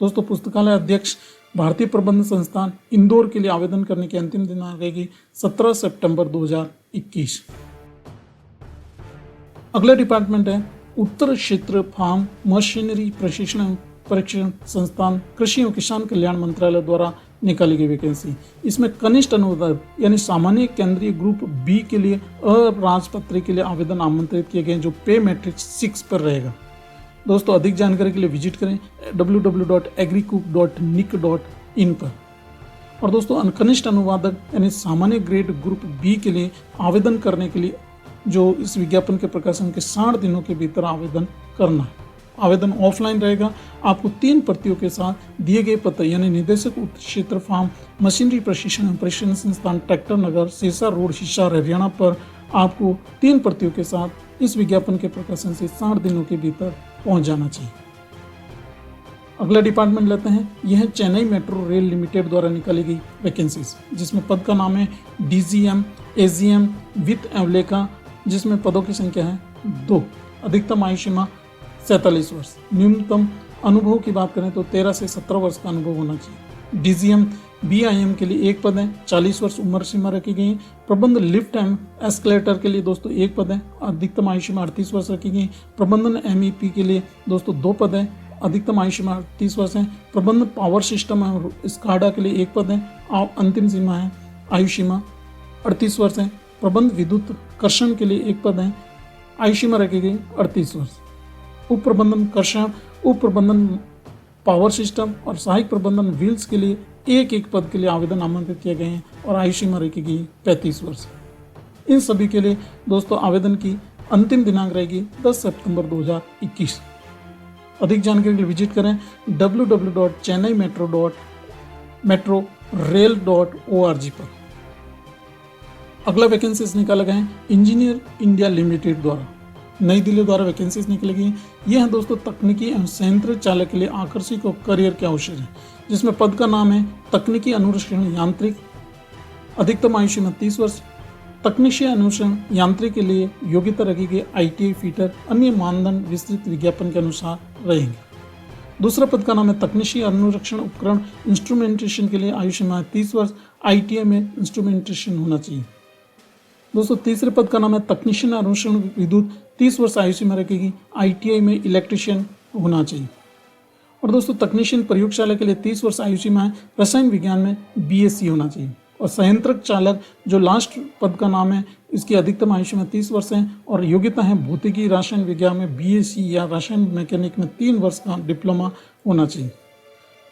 दोस्तों पुस्तकालय अध्यक्ष भारतीय प्रबंधन संस्थान इंदौर के लिए आवेदन करने की अंतिम दिनांक रहेगी 17 सितंबर 2021। अगला डिपार्टमेंट है उत्तर क्षेत्र फार्म मशीनरी प्रशिक्षण संस्थान कृषि एवं किसान कल्याण मंत्रालय द्वारा निकाली गई वैकेंसी। इसमें कनिष्ठ अनुवादक यानी सामान्य केंद्रीय ग्रुप बी के लिए अराजपत्रित के लिए आवेदन आमंत्रित किए गए, जो पे मैट्रिक्स 6 पर रहेगा। दोस्तों अधिक जानकारी के लिए विजिट करें www.agricoop.nic.in पर। और दोस्तों कनिष्ठ अनुवादक यानी सामान्य ग्रेड ग्रुप बी के लिए आवेदन करने के लिए जो इस विज्ञापन के प्रकाशन के 60 दिनों के भीतर आवेदन करना है। आवेदन ऑफलाइन रहेगा। आपको 3 प्रतियों के साथ दिए गए पत्र यानी निदेशक उत्तर क्षेत्र फार्म मशीनरी प्रशिक्षण संस्थान ट्रैक्टर नगर सिरसा रोड हिसार हरियाणा पर आपको 3 प्रतियों के साथ इस विज्ञापन के प्रकाशन से 60 दिनों के भीतर पहुंच जाना चाहिए। अगला डिपार्टमेंट लेते हैं, यह है चेन्नई मेट्रो रेल लिमिटेड द्वारा निकाली गई वैकेंसीज, जिसमें पद का नाम है DGM AGM वित्त अवलेखा, जिसमें पदों की संख्या है 2। अधिकतम आयु सीमा 47 वर्ष। न्यूनतम अनुभव की बात करें तो 13 से 17 वर्ष का अनुभव होना चाहिए। DGM BIM के लिए 1 पद है, 40 वर्ष उम्र सीमा रखी गई है। प्रबंध लिफ्ट एंड एस्केलेटर के लिए दोस्तों 1 पद है, अधिकतम आयु सीमा 38 वर्ष रखी गई। प्रबंधन MEP के लिए दोस्तों 2 पद है, अधिकतम आयु सीमा 38 वर्ष है। प्रबंधन पावर सिस्टम और स्काडा के लिए 1 पद है, अंतिम सीमा है आयु सीमा 38 वर्ष है। प्रबंध विद्युत कर्षण के लिए 1 पद है, आयु सीमा रखी गई 38 वर्ष। उप प्रबंधन कर्षण, उप प्रबंधन पावर सिस्टम और सहायक प्रबंधन व्हील्स के लिए 1 पद के लिए आवेदन आमंत्रित किए गए हैं और आयु सीमा रखी गई 35 वर्ष। इन सभी के लिए दोस्तों आवेदन की अंतिम दिनांक रहेगी 10 सितंबर 2021। अधिक जानकारी के लिए विजिट करें www.chennaimetro.metrorail.org पर। अगला वैकेंसीज निकाला गया है इंजीनियर इंडिया लिमिटेड द्वारा, नई दिल्ली द्वारा वैकेंसीज निकली गई। यह है दोस्तों तकनीकी एवं संयंत्र चालक के लिए आकर्षक और करियर के अवसर है, जिसमें पद का नाम है तकनीकी अनुरक्षण यांत्रिक। अधिकतम आयु सीमा 30 वर्ष। तकनीशी अनुरक्षण यांत्रिक के लिए योग्यता रखी गई ITI फीटर। अन्य मानदंड विस्तृत विज्ञापन के अनुसार रहेंगे। दूसरा पद का नाम है तकनीशी अनुरक्षण उपकरण इंस्ट्रूमेंटेशन के लिए आयु सीमा 30 वर्ष। ITI में इंस्ट्रूमेंटेशन होना चाहिए। दोस्तों तीसरे पद का नाम है तकनीशियन अनुरक्षण विद्युत, 30 वर्ष आयु सीमा रखेगी। ITI में इलेक्ट्रिशियन होना चाहिए। और दोस्तों तकनीशियन प्रयोगशाला के लिए 30 वर्ष आयु सीमा है। रसायन विज्ञान में BSc होना चाहिए। और संयंत्रक चालक जो लास्ट पद का नाम है, इसकी अधिकतम आयु सीमा 30 वर्ष है और योग्यता है भौतिकी रसायन विज्ञान में BSc या रसायन मैकेनिक में 3 वर्ष का डिप्लोमा होना चाहिए।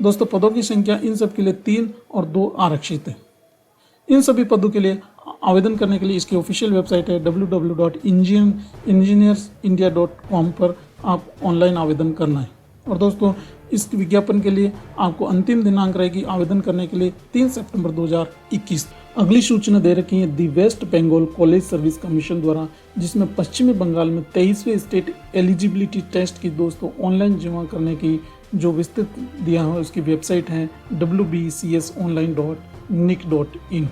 दोस्तों पदों की संख्या इन सब के लिए 3 और 2 आरक्षित है। इन सभी पदों के लिए आवेदन करने के लिए इसकी ऑफिशियल वेबसाइट है www.engineersindia.com पर आप ऑनलाइन आवेदन करना है। और दोस्तों इस विज्ञापन के लिए आपको अंतिम दिनांक रहेगी आवेदन करने के लिए 3 सितंबर 2021। अगली सूचना दे रखी है the West Bengal college service commission द्वारा, जिसमें पश्चिमी बंगाल में 23वें स्टेट एलिजिबिलिटी टेस्ट की दोस्तों ऑनलाइन जमा करने की जो विस्तृत दिया है उसकी वेबसाइट है wbcsonline.nic.in,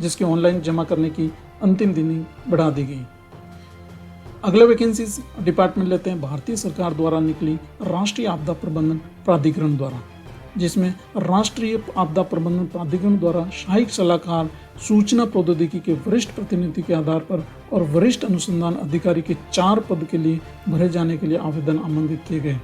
जिसके ऑनलाइन जमा करने की अंतिम दिन बढ़ा दी गई। अगला वैकेंसीज डिपार्टमेंट लेते हैं भारतीय सरकार द्वारा निकली राष्ट्रीय आपदा प्रबंधन प्राधिकरण द्वारा, जिसमें राष्ट्रीय आपदा प्रबंधन प्राधिकरण द्वारा सहायक सलाहकार सूचना प्रौद्योगिकी के वरिष्ठ प्रतिनिधि के आधार पर और वरिष्ठ अनुसंधान अधिकारी के 4 पद के लिए भरे जाने के लिए आवेदन आमंत्रित किए गए।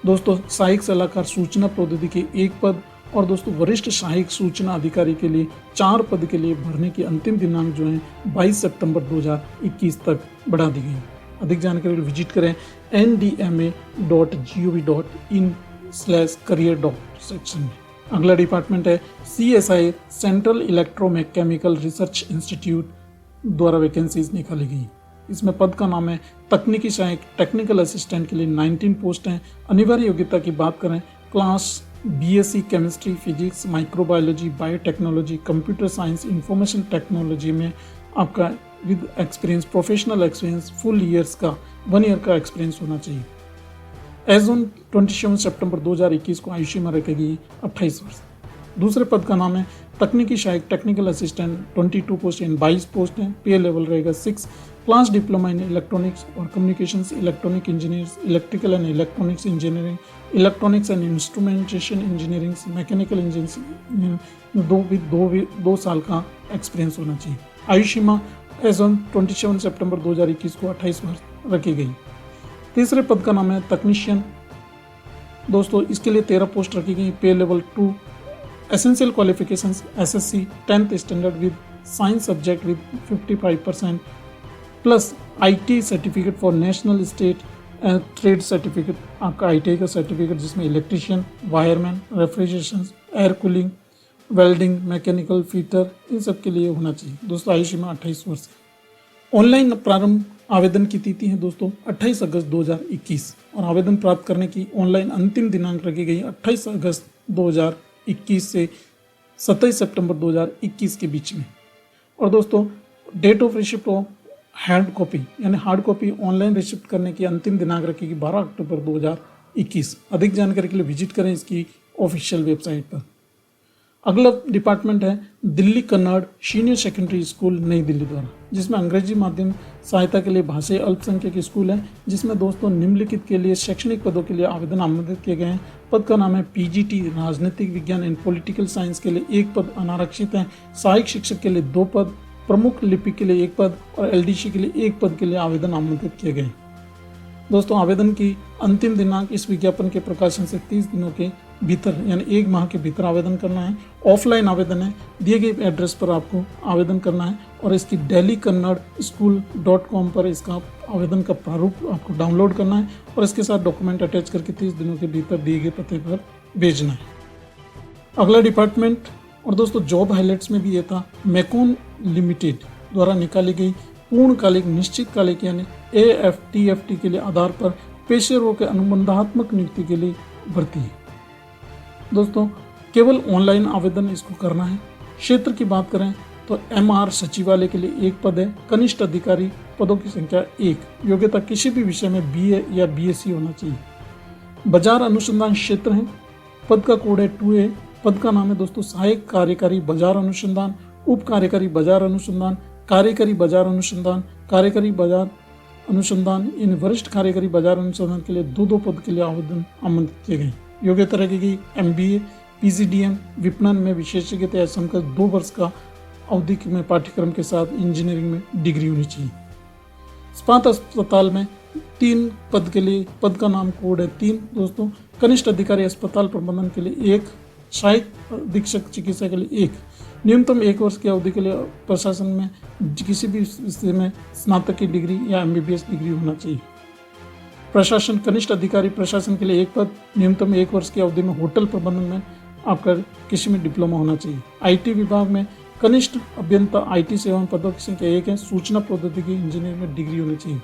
दोस्तों सहायक सलाहकार सूचना प्रौद्योगिकी 1 पद और दोस्तों वरिष्ठ सहायक सूचना अधिकारी के लिए 4 पद के लिए भरने की अंतिम दिनांक जो है 22 सितंबर 2021 तक बढ़ा दी गई। अधिक जानकारी के लिए विजिट करें ndma.gov.in/career सेक्शन में। अगला डिपार्टमेंट है CSI central electrochemical research institute द्वारा वैकेंसीज निकाली गई। इसमें पद का नाम है तकनीकी सहायक टेक्निकल असिस्टेंट के लिए 19 पोस्ट हैं। अनिवार्य योग्यता की बात करें class BSc chemistry, physics, microbiology, biotechnology, computer science, information technology में आपका with experience, professional experience, full years का 1 ईयर का एक्सपीरियंस होना चाहिए। एज ऑन 27 सितंबर 2021 को आयु सीमा रखेगी 28 वर्ष। दूसरे पद का नाम है तकनीकी सहायक टेक्निकल असिस्टेंट, 22 पोस्ट इन 22 पोस्ट हैं। पे लेवल रहेगा 6। क्लास डिप्लोमा इन इलेक्ट्रॉनिक्स और communications, electronic engineers, electrical and electronics engineering, electronics and instrumentation engineering, mechanical engineering, 2 साल का एक्सपीरियंस होना चाहिए। आयु सीमा एज ऑन 27 सितंबर 2021 को 28 वर्ष रखी गई। तीसरे पद का नाम है तकनीशियन। दोस्तों इसके लिए 13 पोस्ट रखी गई। Pay level 2। Essential qualifications SSC 10th standard with science subject with 55% plus IT certificate for national state trade certificate, आपका ITI का सर्टिफिकेट जिसमें electrician, wireman, refrigeration, air cooling, welding, mechanical fitter इन सब के लिए होना चाहिए। दोस्तों आयु सीमा 28 वर्ष। ऑनलाइन प्रारंभ आवेदन की तिथि है दोस्तों 28 अगस्त 2021 और आवेदन प्राप्त करने की ऑनलाइन अंतिम दिनांक रखी गई 28 अगस्त 2021 से 27 सितंबर 2021 के बीच में। और दोस्तों date of receipt of hard copy यानी हार्ड कॉपी ऑनलाइन रिसिप्ट करने की अंतिम दिनांक रखेगी 12 अक्टूबर 2021। अधिक जानकारी के लिए विजिट करें इसकी ऑफिशियल वेबसाइट पर। अगला डिपार्टमेंट है Delhi Kannada senior secondary school नई दिल्ली द्वारा, जिसमें अंग्रेजी माध्यम सहायता के लिए भाषाई अल्पसंख्यक स्कूल है, जिसमें दोस्तों निम्नलिखित के लिए शैक्षणिक पदों के लिए आवेदन आमंत्रित किए गए हैं। पद का नाम है PGT राजनीतिक विज्ञान एंड पॉलिटिकल साइंस के लिए 1 पद अनारक्षित है। सहायक शिक्षक के लिए 2 पद, प्रमुख लिपिक के लिए 1 पद और LDC के लिए 1 पद के लिए आवेदन आमंत्रित किए गए। दोस्तों आवेदन की अंतिम दिनांक इस विज्ञापन के प्रकाशन से 30 दिनों के भीतर यानी 1 माह के भीतर आवेदन करना है। ऑफलाइन आवेदन है, दिए गए एड्रेस पर आपको आवेदन करना है और इसकी delhi-kannada-school.com पर इसका आवेदन का प्रारूप आपको डाउनलोड करना है और इसके साथ डॉक्यूमेंट अटैच करके 30 दिनों के भीतर दिए गए पते पर भेजना है। अगला डिपार्टमेंट और दोस्तों जॉब हाइलाइट्स में भी ये था मैकॉन लिमिटेड द्वारा निकाली गई पूर्णकालिक निश्चितकालिक यानी AFTFT के लिए आधार पर पेशेवरों के अनुबंधात्मक नियुक्ति के लिए भर्ती है। दोस्तों केवल ऑनलाइन आवेदन इसको करना है। क्षेत्र की बात करें तो MR सचिवालय के लिए 1 पद है। कनिष्ठ अधिकारी पदों की संख्या 1। योग्यता किसी भी विषय में BA या BSc होना चाहिए। बाजार अनुसंधान क्षेत्र है। पद का कोड है 2A। पद का नाम है दोस्तों सहायक कार्यकारी बाजार अनुसंधान, उप कार्यकारी बाजार अनुसंधान, कार्यकारी बाजार अनुसंधान, कार्यकारी बाजार अनुसंधान इन वरिष्ठ कार्यकारी बाजार अनुसंधान के लिए 2 पद के लिए आवेदन आमंत्रित किए गए। योग्यता रखेगी MBA, PGDM विपणन में विशेषज्ञता या समकक्ष 2 वर्ष का अवधि में पाठ्यक्रम के साथ इंजीनियरिंग में डिग्री होनी चाहिए। इस्पात अस्पताल में 3 पद के लिए पद का नाम कोड है 3 दोस्तों। कनिष्ठ अधिकारी अस्पताल प्रबंधन के लिए 1, सहायक अधीक्षक चिकित्सा के लिए 1। न्यूनतम 1 वर्ष की अवधि के लिए प्रशासन में किसी भी विषय में स्नातक की डिग्री या MBBS डिग्री होना चाहिए। प्रशासन कनिष्ठ अधिकारी प्रशासन के लिए 1 पद, न्यूनतम 1 वर्ष की अवधि में होटल प्रबंधन में आपका किसी में डिप्लोमा होना चाहिए। IT विभाग में कनिष्ठ अभियंता IT सेवा पदों की संख्या 1 है। सूचना प्रौद्योगिकी इंजीनियरिंग में डिग्री होनी चाहिए।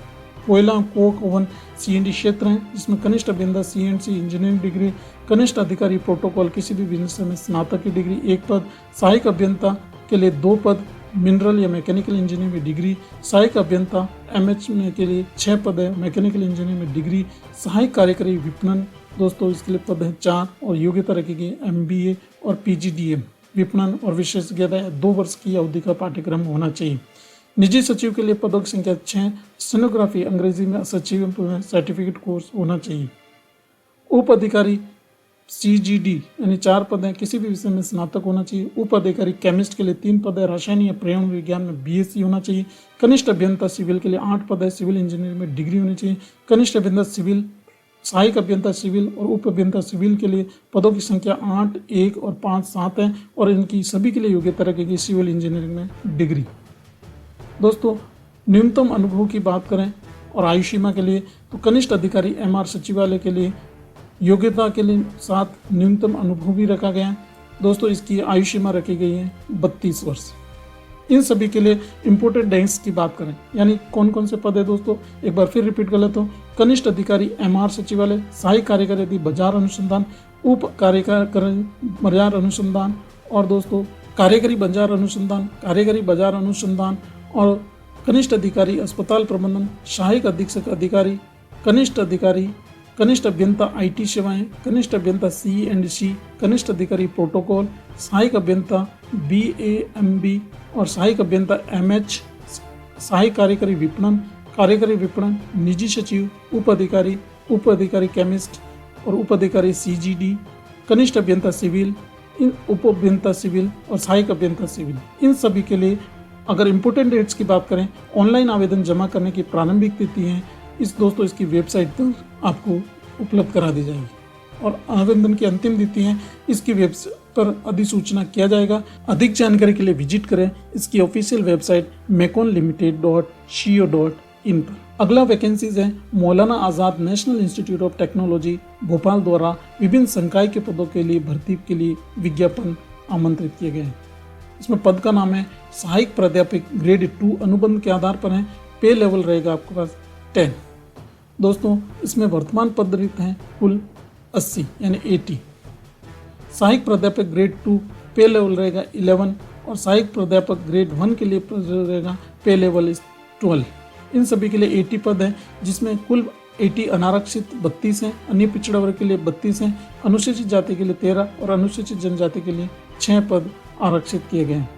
कोयला कोक ओवन CND क्षेत्र हैं, जिसमें कनिष्ठ अभियंता CNC इंजीनियरिंग डिग्री, कनिष्ठ अधिकारी प्रोटोकॉल किसी भी विषय में स्नातक की डिग्री 1 पद, सहायक अभियंता के लिए 2 पद, मिनरल या मैकेनिकल इंजीनियरिंग में डिग्री, सहायक अभियंता MH में के लिए 6 पद है, मैकेनिकल इंजीनियरिंग में डिग्री, सहायक कार्यकारी विपणन दोस्तों इसके लिए पद है 4 और योग्यता रखी गई MBA और PGDM विपणन और विशेषज्ञता 2 वर्ष की अवधि का पाठ्यक्रम होना चाहिए। निजी सचिव के लिए पदों की संख्या 6, स्टेनोग्राफी अंग्रेजी में सचिव सर्टिफिकेट कोर्स होना चाहिए। उप अधिकारी CGD यानी 4 पद हैं, किसी भी विषय में स्नातक होना चाहिए। उप अधिकारी केमिस्ट के लिए 3 पद है, रसायन या पर्यावरण विज्ञान में BSc होना चाहिए। कनिष्ठ अभियंता सिविल के लिए 8 पद है, सिविल इंजीनियरिंग में डिग्री होनी चाहिए। कनिष्ठ अभियंता सिविल, सहायक अभियंता सिविल और उप अभियंता सिविल के लिए पदों की संख्या 8, 1 और 5, 7 है और इनकी सभी के लिए योग्यता रखेगी सिविल इंजीनियरिंग में डिग्री। दोस्तों न्यूनतम अनुभव की बात करें और आयु सीमा के लिए तो कनिष्ठ अधिकारी MR सचिवालय के लिए योग्यता के लिए साथ न्यूनतम अनुभव भी रखा गया है। दोस्तों इसकी आयु सीमा रखी गई है 32 वर्ष। इन सभी के लिए इम्पोर्टेंट रैंक्स की बात करें यानी कौन कौन से पद है दोस्तों, एक बार फिर रिपीट कर लेता हूँ। कनिष्ठ अधिकारी MR सचिवालय, सहायक कार्यकारी अधिकारी बाजार अनुसंधान, उप कार्यकारी बाजार अनुसंधान और दोस्तों कार्यकारी बाजार अनुसंधान, कार्यकारी बाजार अनुसंधान और कनिष्ठ अधिकारी अस्पताल प्रबंधन, सहायक अधीक्षक अधिकारी, कनिष्ठ अधिकारी, कनिष्ठ अभियंता IT सेवाएं, कनिष्ठ अभियंता C&C, कनिष्ठ अधिकारी प्रोटोकॉल, सहायक अभियंता BA-MB और सहायक अभियंता MH, सहायक कार्यकारी विपणन, निजी सचिव, उप अधिकारी केमिस्ट और उप अधिकारी CGD, कनिष्ठ अभियंता सिविल, उप अभियंता सिविल और सहायक अभियंता सिविल। इन सभी के लिए अगर इम्पोर्टेंट डेट्स की बात करें, ऑनलाइन आवेदन जमा करने की प्रारंभिक तिथि है दोस्तों इसकी वेबसाइट पर आपको उपलब्ध करा दी जाएगी और आवेदन की अंतिम तिथि है इसकी वेबसाइट पर अधिसूचना किया जाएगा। अधिक जानकारी के लिए विजिट करें इसकी ऑफिशियल वेबसाइट meconlimited.co.in पर। अगला वैकेंसीज है Maulana Azad national institute of technology Bhopal द्वारा विभिन्न संकाय के पदों के लिए भर्ती के लिए विज्ञापन आमंत्रित किए गए हैं। इसमें पद का नाम है सहायक प्राध्यापक ग्रेड 2 अनुबंध के आधार पर है। पे लेवल रहेगा आपके पास 10। दोस्तों इसमें वर्तमान पद रिक्त हैं कुल 80 यानी 80। सहायक प्राध्यापक ग्रेड 2 पे लेवल रहेगा 11 और सहायक प्राध्यापक ग्रेड 1 के लिए रहेगा पे लेवल 12। इन सभी के लिए 80 पद हैं जिसमें कुल 80 अनारक्षित 32 हैं, अन्य पिछड़ा वर्ग के लिए 32 हैं, अनुसूचित जाति के लिए 13 और अनुसूचित जनजाति के लिए 6 पद आरक्षित किए गए हैं।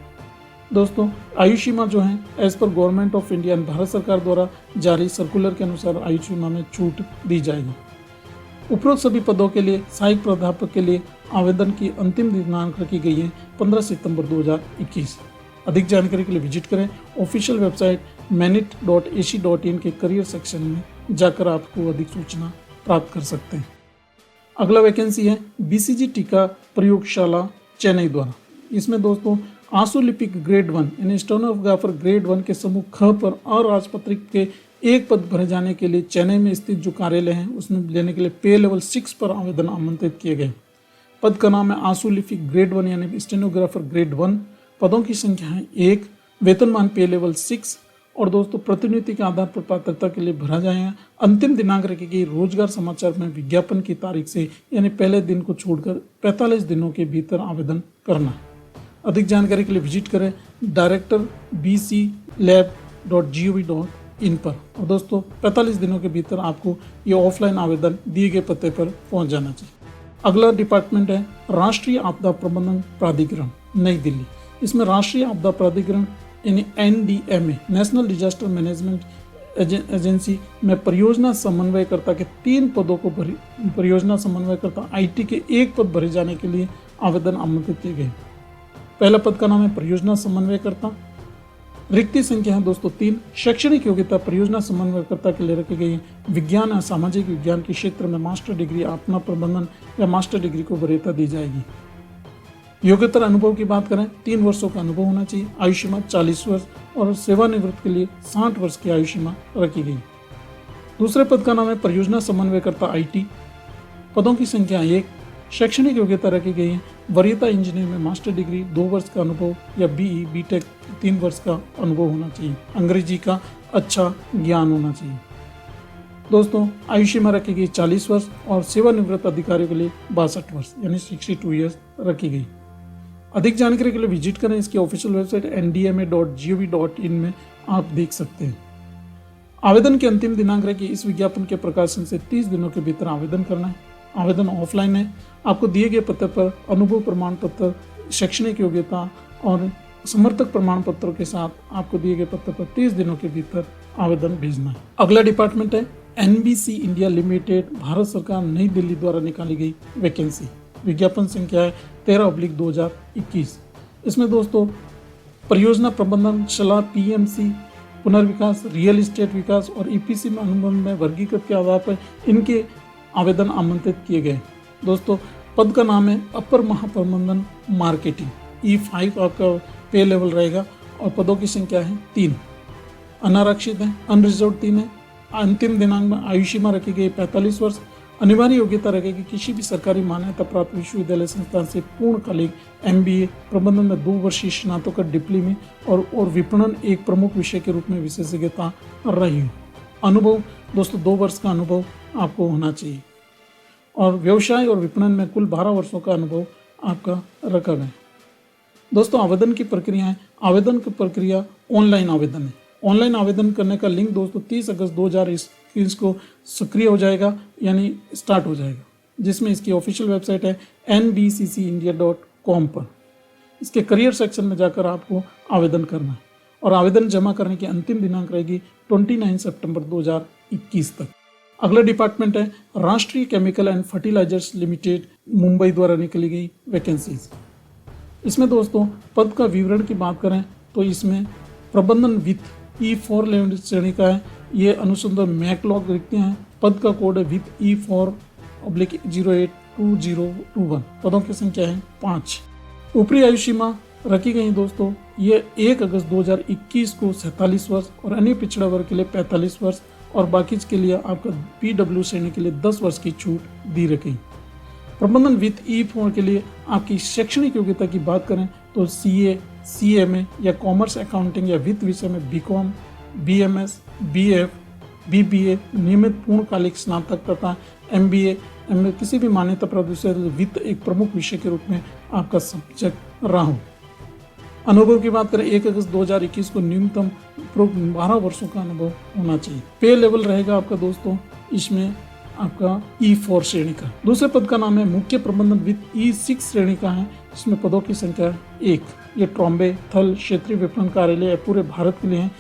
दोस्तों आयु सीमा जो है as per government of India Bharat सरकार द्वारा जारी सर्कुलर के अनुसार आयु सीमा में छूट दी जाएगी। उपरोक्त सभी पदों के लिए सहायक प्राध्यापक के लिए आवेदन की अंतिम दिनांक रखी गई है 15 सितंबर 2021। अधिक जानकारी के लिए विजिट करें ऑफिशियल वेबसाइट manit.ac.in के करियर सेक्शन में जाकर आपको अधिक सूचना प्राप्त कर सकते हैं। अगला वैकेंसी है BCG टीका प्रयोगशाला चेन्नई द्वारा। इसमें दोस्तों आंसुलिपिक ग्रेड 1 यानी स्टेनोग्राफर ग्रेड 1 के समूह ख पर अराजपत्रित के एक पद भरे जाने के लिए चेन्नई में स्थित जो कार्यालय है उसमें लेने के लिए पे लेवल 6 पर आवेदन आमंत्रित किए गए। पद का नाम है आंसुलिपिक ग्रेड 1 यानी स्टेनोग्राफर ग्रेड 1। पदों की संख्या है 1, वेतनमान पे लेवल 6 और दोस्तों प्रतिनियुक्ति के आधार पर पात्रता के लिए भरा जाएगा। अंतिम दिनांक रखी गई रोजगार समाचार में विज्ञापन की तारीख से यानी पहले दिन को छोड़कर 45 दिनों के भीतर आवेदन करना। अधिक जानकारी के लिए विजिट करें डायरेक्टर bclab.gov.in पर। और दोस्तों 45 दिनों के भीतर आपको ये ऑफलाइन आवेदन दिए गए पते पर पहुंच जाना चाहिए। अगला डिपार्टमेंट है राष्ट्रीय आपदा प्रबंधन प्राधिकरण नई दिल्ली। इसमें राष्ट्रीय आपदा प्राधिकरण यानी NDMA national disaster management agency में परियोजना समन्वयकर्ता के 3 पदों को परियोजना समन्वयकर्ता IT के 1 पद भरे जाने के लिए आवेदन आमंत्रित किए गए। पहला पद का नाम है परियोजना समन्वयकर्ता। रिक्ति संख्या है दोस्तों 3। शैक्षणिक योग्यता परियोजना समन्वयकर्ता के लिए रखी गई है। विज्ञान या सामाजिक विज्ञान के क्षेत्र में मास्टर डिग्री, आपदा प्रबंधन या मास्टर डिग्री को वरीयता दी जाएगी। योग्यता अनुभव की बात करें 3 वर्षों का अनुभव होना चाहिए। आयु सीमा 40 वर्ष और सेवानिवृत्त के लिए 60 वर्ष की आयु सीमा रखी गई। दूसरे पद का नाम है परियोजना समन्वयकर्ता IT। पदों की संख्या 1। शैक्षणिक योग्यता रखी गई है। वरीयता इंजीनियरिंग में मास्टर डिग्री 2 वर्ष का अनुभव या BE BTech 3 वर्ष का अनुभव होना चाहिए। अंग्रेजी का अच्छा ज्ञान होना चाहिए। दोस्तों आयु सीमा रखी गई 40 वर्ष और सेवानिवृत्त अधिकारियों के लिए 62 वर्ष यानी 62 ईयर्स रखी गई। अधिक जानकारी के लिए विजिट करें इसकी ऑफिशियल वेबसाइट ndma.gov.in में आप देख सकते हैं। आवेदन की अंतिम दिनांक है कि इस विज्ञापन के प्रकाशन से 30 दिनों के भीतर आवेदन करना है। आवेदन ऑफलाइन है। आपको दिए गए पते पर अनुभव प्रमाण पत्र, शैक्षणिक योग्यता और समर्थक प्रमाण पत्रों के साथ आपको दिए गए पत्र पर 30 दिनों के भीतर आवेदन भेजना है। अगला डिपार्टमेंट है NBC इंडिया लिमिटेड, भारत सरकार नई दिल्ली द्वारा निकाली गई वैकेंसी। विज्ञापन संख्या है 13/2021। इसमें दोस्तों परियोजना प्रबंधन, सलाह, PMC, पुनर्विकास, रियल एस्टेट विकास और EPC में अनुबंध में वर्गीकृत के आधार पर इनके आवेदन आमंत्रित किए गए। दोस्तों पद का नाम है अपर महाप्रबंधन मार्केटिंग। E5 आपका पे लेवल रहेगा और पदों की संख्या है 3। अनारक्षित है, अनरिजर्व 3 है। अंतिम दिनांक में आयु सीमा रखी गई 45 वर्ष। अनिवार्य योग्यता रहेगी किसी भी सरकारी मान्यता प्राप्त विश्वविद्यालय संस्थान से पूर्णकालिक MBA, प्रबंधन में 2 वर्षीय स्नातकोत्तर डिप्लोमा और विपणन एक प्रमुख विषय के रूप में विशेषज्ञता रही हो। अनुभव दोस्तों 2 वर्ष का अनुभव आपको होना चाहिए और व्यवसाय और विपणन में कुल 12 वर्षों का अनुभव आपका रखा गया। दोस्तों आवेदन की प्रक्रिया है। आवेदन की प्रक्रिया ऑनलाइन आवेदन है। ऑनलाइन आवेदन करने का लिंक दोस्तों 30 अगस्त 2021 को सक्रिय हो जाएगा यानी स्टार्ट हो जाएगा, जिसमें इसकी ऑफिशियल वेबसाइट है nbccindia.com पर। इसके करियर सेक्शन में जाकर आपको आवेदन करना है और आवेदन जमा करने की अंतिम दिनांक रहेगी 29 सितंबर 2021 तक। अगला डिपार्टमेंट है Rashtriya chemical and fertilizers limited, Mumbai द्वारा निकली गई वैकेंसीज। इसमें दोस्तों पद का विवरण की बात करें तो इसमें प्रबंधन वित्त E4 लेवल श्रेणी का है। ये अनुसंधान मैकलॉग रिक्तियाँ हैं। पद का कोड है वित्त E4/082021। पदों की संख्या है 5। ऊपरी आयु सीमा रखी गई दोस्तों ये 1 अगस्त 2021 को 47 वर्ष और अन्य पिछड़ा वर्ग के लिए 45 वर्ष और बाकी के लिए आपका PW श्रेणी के लिए 10 वर्ष की छूट दी रखी। प्रबंधन वित्त E4 के लिए आपकी शैक्षणिक योग्यता की बात करें तो CA, CMA या कॉमर्स अकाउंटिंग या वित्त विषय में BCom, BMS, BF, BBA, नियमित पूर्णकालिक स्नातक तथा MBA, MA किसी भी मान्यता प्राप्त विषय वित्त एक प्रमुख विषय के रूप में आपका सब्जेक्ट रहा हो। अनुभव की बात करें 1 अगस्त 2021 को न्यूनतम 12 वर्षों का अनुभव होना चाहिए। पे लेवल रहेगा आपका दोस्तों इसमें आपका E4 श्रेणी का। दूसरे पद का नाम है मुख्य प्रबंधन वित्त E6 श्रेणी का है। इसमें पदों की संख्या 1। ये ट्रॉम्बे थल क्षेत्रीय विपणन कार्यालय पूरे भारत के लिए है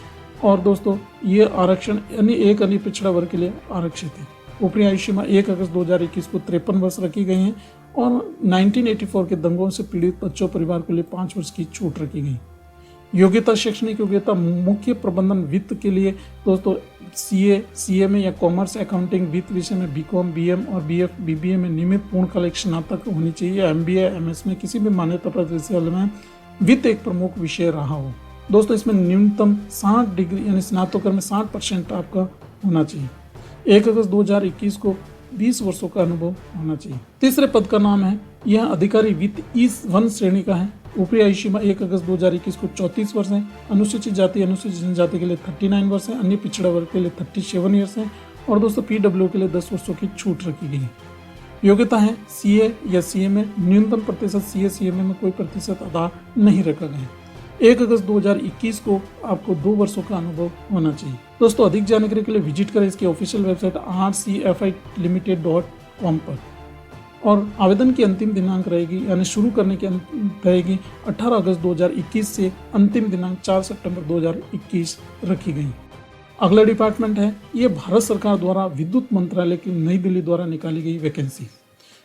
और दोस्तों ये आरक्षण एक अन्य पिछड़ा वर्ग के लिए आरक्षित है। ऊपरी आयु सीमा 1 अगस्त 2021 को 53 वर्ष रखी गई है और 1984 के दंगों से पीड़ित बच्चों परिवार के लिए 5 वर्ष की छूट रखी गई। योग्यता शैक्षणिक योग्यता मुख्य प्रबंधन वित्त के लिए दोस्तों CA, CMA या कॉमर्स अकाउंटिंग वित्त विषय में BCom, BM और BF, BBA में नियमित पूर्णकालिक स्नातक होनी चाहिए। MBA, MS में किसी भी मान्यता प्राप्त विश्वविद्यालय में वित्त एक प्रमुख विषय रहा हो। दोस्तों इसमें न्यूनतम 60 डिग्री यानी स्नातकोत्तर में 60% आपका होना चाहिए। 1 अगस्त 2021 को 20 वर्षों का अनुभव होना चाहिए। तीसरे पद का नाम है यह अधिकारी वित्त E1 श्रेणी का है। ऊपरी आयु सीमा 1 अगस्त 2021 को 34 वर्ष है। अनुसूचित जाति अनुसूचित जनजाति के लिए 39 वर्ष है। अन्य पिछड़ा वर्ग के लिए 37 ईयर्स है और दोस्तों PW के लिए 10 वर्षों की छूट रखी गई है। योग्यता है CA या CMA, न्यूनतम प्रतिशत CA CMA में कोई प्रतिशत आधार नहीं रखा गया है। 1 अगस्त 2021 को आपको 2 वर्षों का अनुभव होना चाहिए। दोस्तों अधिक जानकारी के लिए विजिट करें इसकी ऑफिशियल वेबसाइट rcfilimited.com पर और आवेदन की अंतिम दिनांक रहेगी यानी शुरू करने की रहेगी 18 अगस्त 2021 से अंतिम दिनांक 4 सितंबर 2021 रखी गई। अगला डिपार्टमेंट है ये भारत सरकार द्वारा विद्युत मंत्रालय की नई दिल्ली द्वारा निकाली गई वैकेंसी।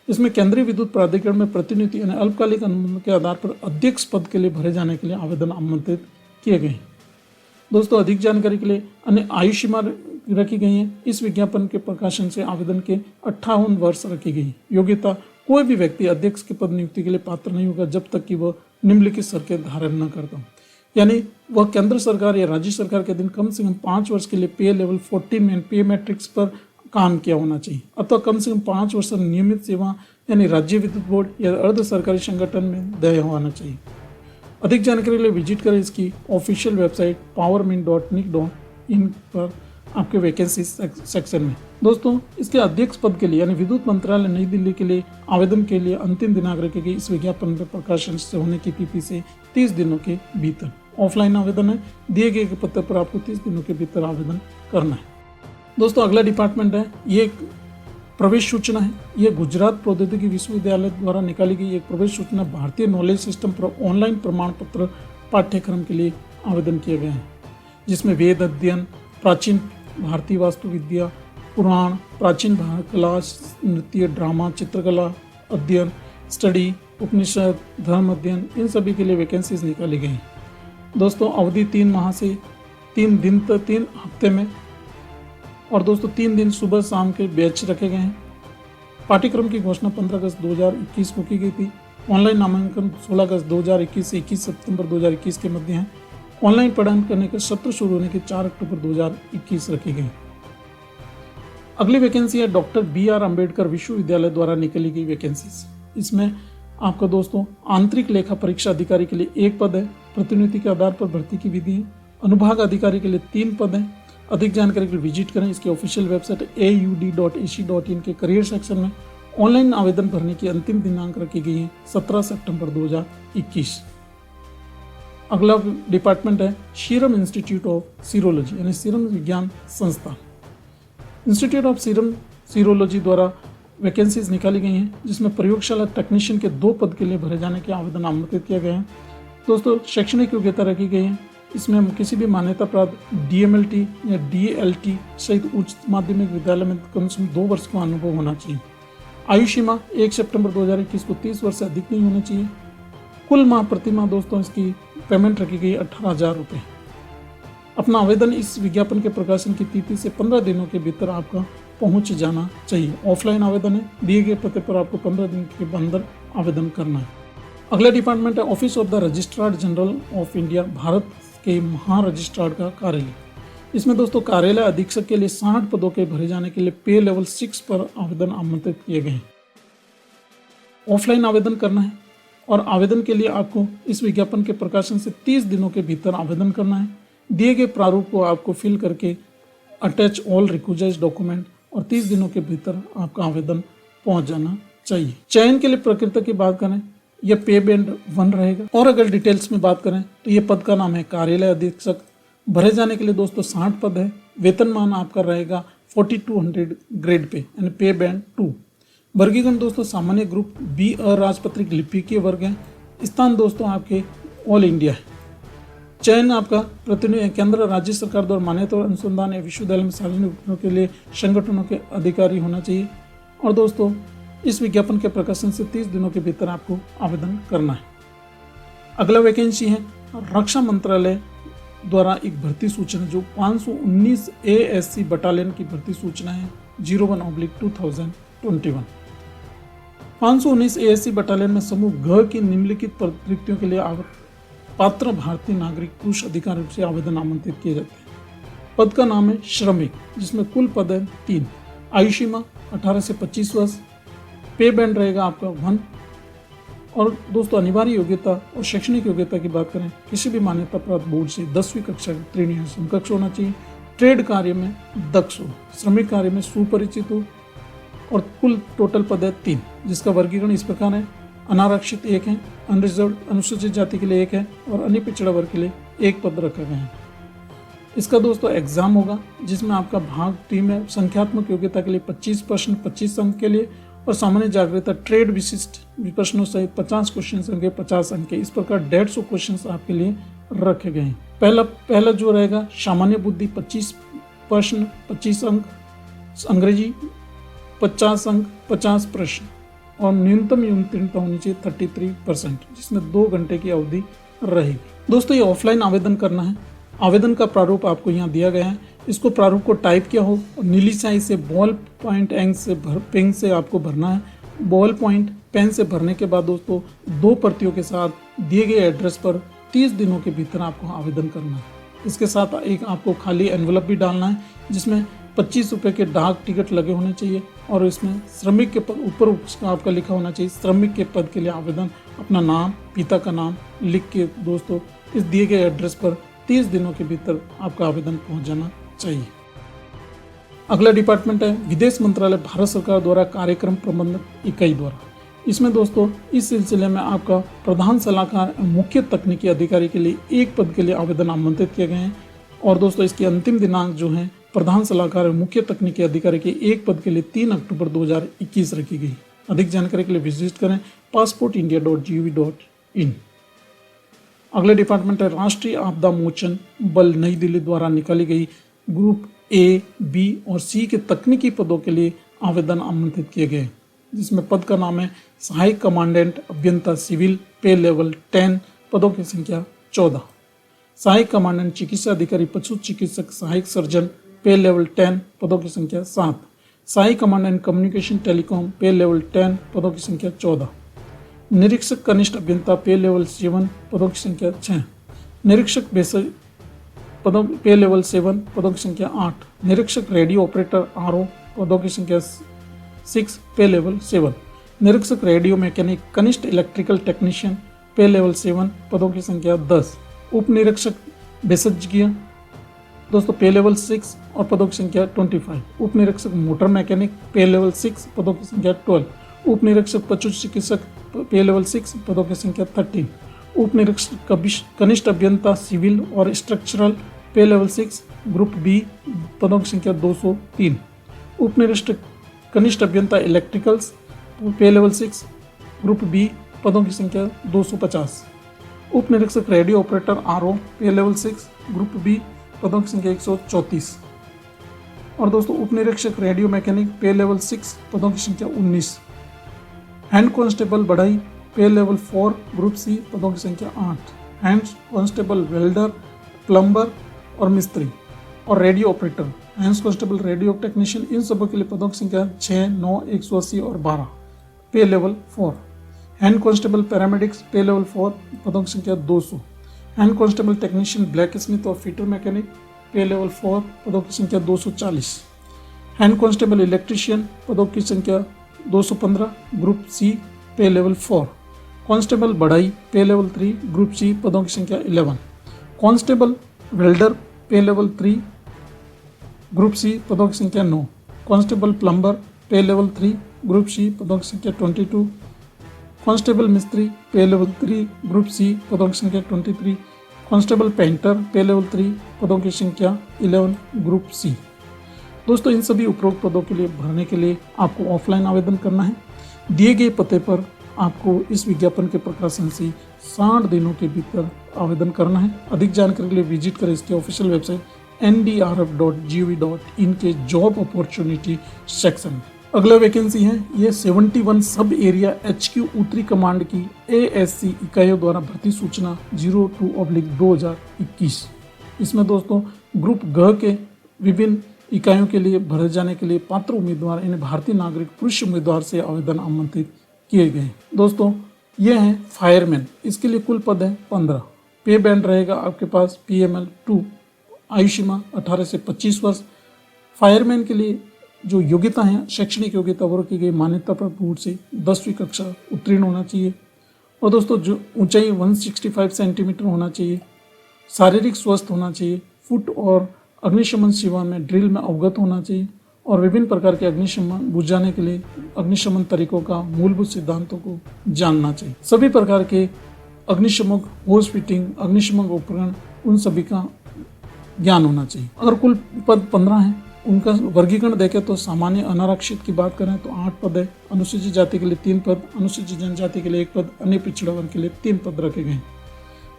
इसमें केंद्रीय विद्युत प्राधिकरण में प्रतिनिधि यानी अल्पकालिक अनुबंध के आधार पर अध्यक्ष पद के लिए भरे जाने के लिए आवेदन आमंत्रित किए गए। दोस्तों अधिक जानकारी के लिए अन्य आयु सीमा रखी गई है। इस विज्ञापन के प्रकाशन से आवेदन के 58 वर्ष रखी गई। योग्यता कोई भी व्यक्ति अध्यक्ष के पद नियुक्ति के लिए पात्र नहीं होगा जब तक कि वह निम्नलिखित शर्तें धारण न करता हो, यानी वह केंद्र सरकार या राज्य सरकार के अधीन कम से कम 5 वर्ष के लिए पे लेवल 14 में पे मैट्रिक्स पर काम किया होना चाहिए अथवा कम से कम 5 वर्ष नियमित सेवा यानी राज्य विद्युत बोर्ड या अर्ध सरकारी संगठन में देय होना चाहिए। अधिक जानकारी के लिए विजिट करें इसकी ऑफिशियल वेबसाइट powermin.nic.in पर। आपके वैकेंसी सेक्शन में। दोस्तों इसके अध्यक्ष पद के लिए यानी विद्युत मंत्रालय नई दिल्ली के लिए आवेदन के लिए अंतिम दिनांक रखी गई इस विज्ञापन में प्रकाशन से होने की तिथि से 30 दिनों के भीतर। ऑफलाइन आवेदन है, दिए गए पत्र पर आपको 30 दिनों के भीतर आवेदन करना है। दोस्तों अगला डिपार्टमेंट है, ये प्रवेश सूचना है। यह गुजरात प्रौद्योगिकी विश्वविद्यालय द्वारा निकाली गई एक प्रवेश सूचना भारतीय नॉलेज सिस्टम पर ऑनलाइन प्रमाण पत्र पाठ्यक्रम के लिए आवेदन किए गए हैं, जिसमें वेद अध्ययन, प्राचीन भारतीय वास्तुविद्या, पुराण, प्राचीन भारत कला, नृत्य, ड्रामा, चित्रकला अध्ययन, स्टडी, उपनिषद, धर्म अध्ययन, इन सभी के लिए वैकेंसीज निकाली गई। दोस्तों अवधि 3 माह से 3 दिन तक 3 हफ्ते में, और दोस्तों 3 दिन सुबह शाम के बैच रखे गए हैं। पाठ्यक्रम की घोषणा 15 अगस्त 2021 को की गई थी। ऑनलाइन नामांकन 16 अगस्त 2021 से 21 सितंबर 2021 के मध्य है। ऑनलाइन पढ़ाई करने का सत्र शुरू होने की 4 अक्टूबर 2021 रखी गई। अगली वैकेंसी है डॉक्टर BR अम्बेडकर विश्वविद्यालय द्वारा निकाली गई वैकेंसीज। इसमें आपका दोस्तों आंतरिक लेखा परीक्षा अधिकारी के लिए 1 पद है। प्रतिनिधि के आधार पर भर्ती की विधि है। अनुभाग अधिकारी के लिए 3 पद हैं। अधिक जानकारी के लिए विजिट करें इसकी ऑफिशियल वेबसाइट aud.ac.in के करियर सेक्शन में। ऑनलाइन आवेदन भरने की अंतिम दिनांक रखी गई है 17 सितंबर 2021। अगला डिपार्टमेंट है सीरम इंस्टीट्यूट ऑफ सीरोलॉजी यानी सीरम विज्ञान संस्थान। इंस्टीट्यूट ऑफ सीरम सीरोलॉजी द्वारा वैकेंसीज निकाली गई हैं, जिसमें प्रयोगशाला टेक्नीशियन के 2 पद के लिए भरे जाने के आवेदन आमंत्रित किया गया है। दोस्तों शैक्षणिक योग्यता रखी गई है। इसमें हम किसी भी मान्यता प्राप्त DMLT या DLT सहित उच्च माध्यमिक विद्यालय में कम से कम 2 वर्ष का अनुभव होना चाहिए। आयु सीमा 1 सितंबर 2021 को 30 वर्ष से अधिक नहीं होना चाहिए। कुल माह प्रति माह दोस्तों इसकी पेमेंट रखी गई 18,000 रुपये। अपना आवेदन इस विज्ञापन के प्रकाशन की तिथि से 15 दिनों के भीतर आपका पहुंच जाना चाहिए। ऑफलाइन आवेदन है, दिए गए पते पर आपको 15 दिन के अंदर आवेदन करना है। अगला डिपार्टमेंट है office of the registrar general of India, Bharat के महारजिस्ट्रार का कार्यालय। इसमें दोस्तों कार्यालय अधीक्षक के लिए 60 पदों के भरे जाने के लिए पे लेवल 6 पर आवेदन आमंत्रित किए गए हैं। ऑफलाइन आवेदन करना है और आवेदन के लिए आपको इस विज्ञापन के प्रकाशन से 30 दिनों के भीतर आवेदन करना है। दिए गए प्रारूप को आपको फिल करके अटैच ऑल रिक्विजिट डॉक्यूमेंट और 30 दिनों के भीतर आपका आवेदन पहुंच जाना चाहिए। चयन के लिए प्रक्रिया की बात करें, यह पे बैंड 1 रहेगा। और अगर डिटेल्स में बात करें तो ये पद का नाम है कार्यालय अधीक्षक। भरे जाने के लिए दोस्तों 60 पद है। वेतनमान आपका रहेगा 4200 ग्रेड पे यानी पे बैंड 2। वर्गीकरण दोस्तों सामान्य ग्रुप B अराजपत्रित लिपिकीय वर्ग है। स्थान दोस्तों आपके ऑल इंडिया है। चयन आपका प्रतिनिधि केंद्र राज्य सरकार द्वारा मान्यता और अनुसंधान या विश्वविद्यालय में सार्वजनिक उपक्रमों के लिए संगठनों के अधिकारी होना चाहिए। और दोस्तों इस विज्ञापन के प्रकाशन से 30 दिनों के भीतर आपको आवेदन करना है। अगला वैकेंसी है रक्षा मंत्रालय द्वारा एक भर्ती सूचना जो 519 ASC बटालियन की भर्ती सूचना है 01/2021। 519 ASC बटालियन में समूह घ की निम्नलिखित रिक्तियों के लिए पात्र भारतीय नागरिक पुरुष अधिकारी से आवेदन आमंत्रित किए जाते हैं। पद का नाम है श्रमिक, जिसमें कुल पद है 3। आयु सीमा 18 से 25 वर्ष। पे बैंड रहेगा आपका 1। और दोस्तों अनिवार्य योग्यता और शैक्षणिक योग्यता की बात करें, किसी भी मान्यता प्राप्त बोर्ड से 10वीं कक्षा उत्तीर्ण समकक्ष होना चाहिए। ट्रेड कार्य में दक्ष हो, श्रमिक कार्य में सुपरिचित हो। और कुल टोटल पद है 3, जिसका वर्गीकरण इस प्रकार है। अनारक्षित 1 है, अनरिजर्व अनुसूचित जाति के लिए 1 है और अन्य पिछड़ा वर्ग के लिए 1 पद रखा गया है। इसका दोस्तों एग्जाम होगा जिसमें आपका भाग 3 में संख्यात्मक योग्यता के लिए 25 प्रश्न 25 अंक के लिए और सामान्य जागरूकता ट्रेड विशिष्ट प्रश्नों सहित 50 क्वेश्चन होंगे 50 अंक के। इस प्रकार 150 क्वेश्चन आपके लिए रखे गए हैं। पहला जो रहेगा सामान्य बुद्धि 25 प्रश्न 25 अंक, अंग्रेजी 50 अंक 50 प्रश्न और न्यूनतम उत्तीर्णता होनी चाहिए 33%, जिसमें 2 घंटे की अवधि रहेगी। दोस्तों ये ऑफलाइन आवेदन करना है। आवेदन का प्रारूप आपको यहाँ दिया गया है। इसको प्रारूप को टाइप किया हो और नीली स्याही से बॉल पॉइंट एंक से पेन से आपको भरना है। बॉल पॉइंट पेन से भरने के बाद दोस्तों 2 प्रतियों के साथ दिए गए एड्रेस पर 30 दिनों के भीतर आपको आवेदन करना है। इसके साथ एक आपको खाली एनवलप भी डालना है जिसमें 25 रुपये के डाक टिकट लगे होने चाहिए और इसमें श्रमिक के पद ऊपर उसका आपका लिखा होना चाहिए। श्रमिक के पद के लिए आवेदन, अपना नाम, पिता का नाम लिख के दोस्तों इस दिए गए एड्रेस पर 30 दिनों के भीतर आपका आवेदन पहुंच जाना चाहिए। अगला डिपार्टमेंट है विदेश मंत्रालय भारत सरकार द्वारा कार्यक्रम प्रबंधक इकाई द्वारा। इसमें दोस्तों इस सिलसिले में आपका प्रधान सलाहकार मुख्य तकनीकी अधिकारी के लिए एक पद के लिए आवेदन आमंत्रित किए गए हैं। और दोस्तों इसकी अंतिम दिनांक जो है प्रधान सलाहकार मुख्य तकनीकी अधिकारी के एक पद के लिए 3 अक्टूबर 2021 रखी गई। अधिक जानकारी के लिए विजिट करें passportindia.gov.in। अगले डिपार्टमेंट है राष्ट्रीय आपदा मोचन बल नई दिल्ली द्वारा निकाली गई ग्रुप ए, बी और सी के तकनीकी पदों के लिए आवेदन आमंत्रित किए गए, जिसमें पद का नाम है सहायक कमांडेंट अभियंता सिविल, पे लेवल 10, पदों की संख्या 14। सहायक कमांडेंट चिकित्सा अधिकारी पशु चिकित्सक सहायक सर्जन, पे लेवल 10, पदों की संख्या 7। सहायक कमांडेंट कम्युनिकेशन टेलीकॉम, पे लेवल 10, पदों की संख्या 14। निरीक्षक कनिष्ठ अभियंता, पे लेवल 7, पदों की संख्या 6। निरीक्षक भेषज पदों पे लेवल 7, पदों की संख्या 8। निरीक्षक रेडियो ऑपरेटर आरओ, पदों की संख्या 6, पे लेवल 7। निरीक्षक रेडियो मैकेनिक कनिष्ठ इलेक्ट्रिकल टेक्नीशियन, पे लेवल 7, पदों की संख्या 10। उप निरीक्षक भेषजज्ञ दोस्तों पे लेवल 6 और पदों की संख्या 25। उप निरीक्षक मोटर मैकेनिक, पे लेवल 6, पदों की संख्या 12। उप निरीक्षक पशु चिकित्सक, पे लेवल 6, पदों की संख्या 13। उप निरीक्षक कनिष्ठ अभियंता सिविल और स्ट्रक्चरल, पे लेवल 6, ग्रुप बी, पदों की संख्या 203। उप निरीक्षक कनिष्ठ अभियंता इलेक्ट्रिकल्स, पे लेवल 6, ग्रुप बी, पदों की संख्या 250। उप निरीक्षक रेडियो ऑपरेटर आरओ, पे लेवल 6, ग्रुप बी, पदों की संख्या 134। और दोस्तों उप निरीक्षक रेडियो मैकेनिक, पे लेवल 6, पदों की संख्या 19। हैंड कांस्टेबल बढ़ाई, पे लेवल 4, ग्रुप सी, पदों की संख्या 8। हैंड कांस्टेबल वेल्डर, प्लम्बर और मिस्त्री और radio operator, head constable radio technician, इन सबों के लिए पदों की संख्या 6, 9, 180 और 12, पे लेवल 4। हैंड कांस्टेबल पैरामेडिक्स, पे लेवल 4, पदों की संख्या 200। Hand constable technician black Smith और फीटर मैकेनिक, पे लेवल 4, पदों की संख्या 240। हैंड कांस्टेबल इलेक्ट्रीशियन, पदों की संख्या 215, ग्रुप सी, पे लेवल 4। कांस्टेबल बढ़ाई, पे लेवल 3, ग्रुप सी, पदों की संख्या 11। कांस्टेबल वेल्डर, पे लेवल 3, ग्रुप सी, पदों की संख्या 9। कांस्टेबल प्लम्बर, पे लेवल 3, ग्रुप सी, पदों की संख्या 22। कांस्टेबल मिस्त्री, पे लेवल 3, ग्रुप सी, पदों की संख्या 23। कांस्टेबल पेंटर, पे लेवल 3, पदों की संख्या 11, ग्रुप सी। दोस्तों इन सभी उपरोक्त पदों के लिए भरने के लिए आपको ऑफलाइन आवेदन करना है। दिए गए पते पर आपको इस विज्ञापन के प्रकाशन से 60 दिनों के भीतर आवेदन करना है। अधिक जानकारी के लिए विजिट करें इसके ऑफिशियल वेबसाइट ndrf.gov.in के जॉब अपॉर्चुनिटी सेक्शन में। अगला वैकेंसी है ये 71 सब एरिया HQ उत्तरी कमांड की ASC इकाइयों द्वारा भर्ती सूचना 02/2021। इसमें दोस्तों ग्रुप ग के विभिन्न इकाइयों के लिए भरे जाने के लिए पात्र उम्मीदवार इन्हें भारतीय नागरिक पुरुष उम्मीदवार से आवेदन आमंत्रित किए गए। दोस्तों ये हैं फायरमैन, इसके लिए कुल पद है 15। पे बैंड रहेगा आपके पास PML 2। आयु सीमा 18 से 25 वर्ष। फायरमैन के लिए जो योग्यता है शैक्षणिक योग्यता वो रखी गई मान्यता प्राप्त बोर्ड से 10वीं कक्षा उत्तीर्ण होना चाहिए। और दोस्तों जो ऊंचाई 165 सेंटीमीटर होना चाहिए। शारीरिक स्वस्थ होना चाहिए। फुट और अग्निशमन सेवा में ड्रिल में अवगत होना चाहिए और विभिन्न प्रकार के अग्निशमन बुझाने के लिए अग्निशमन तरीकों का मूलभूत सिद्धांतों को जानना चाहिए। सभी प्रकार के अग्निशमक होस फिटिंग अग्निशमक उपकरण उन सभी का ज्ञान होना चाहिए। अगर कुल पद 15 हैं उनका वर्गीकरण देखें तो सामान्य अनारक्षित की बात करें तो 8 पद है। अनुसूचित जाति के लिए 3 पद, अनुसूचित जनजाति के लिए 1 पद, अन्य पिछड़ा वर्ग के लिए 3 पद रखे गए।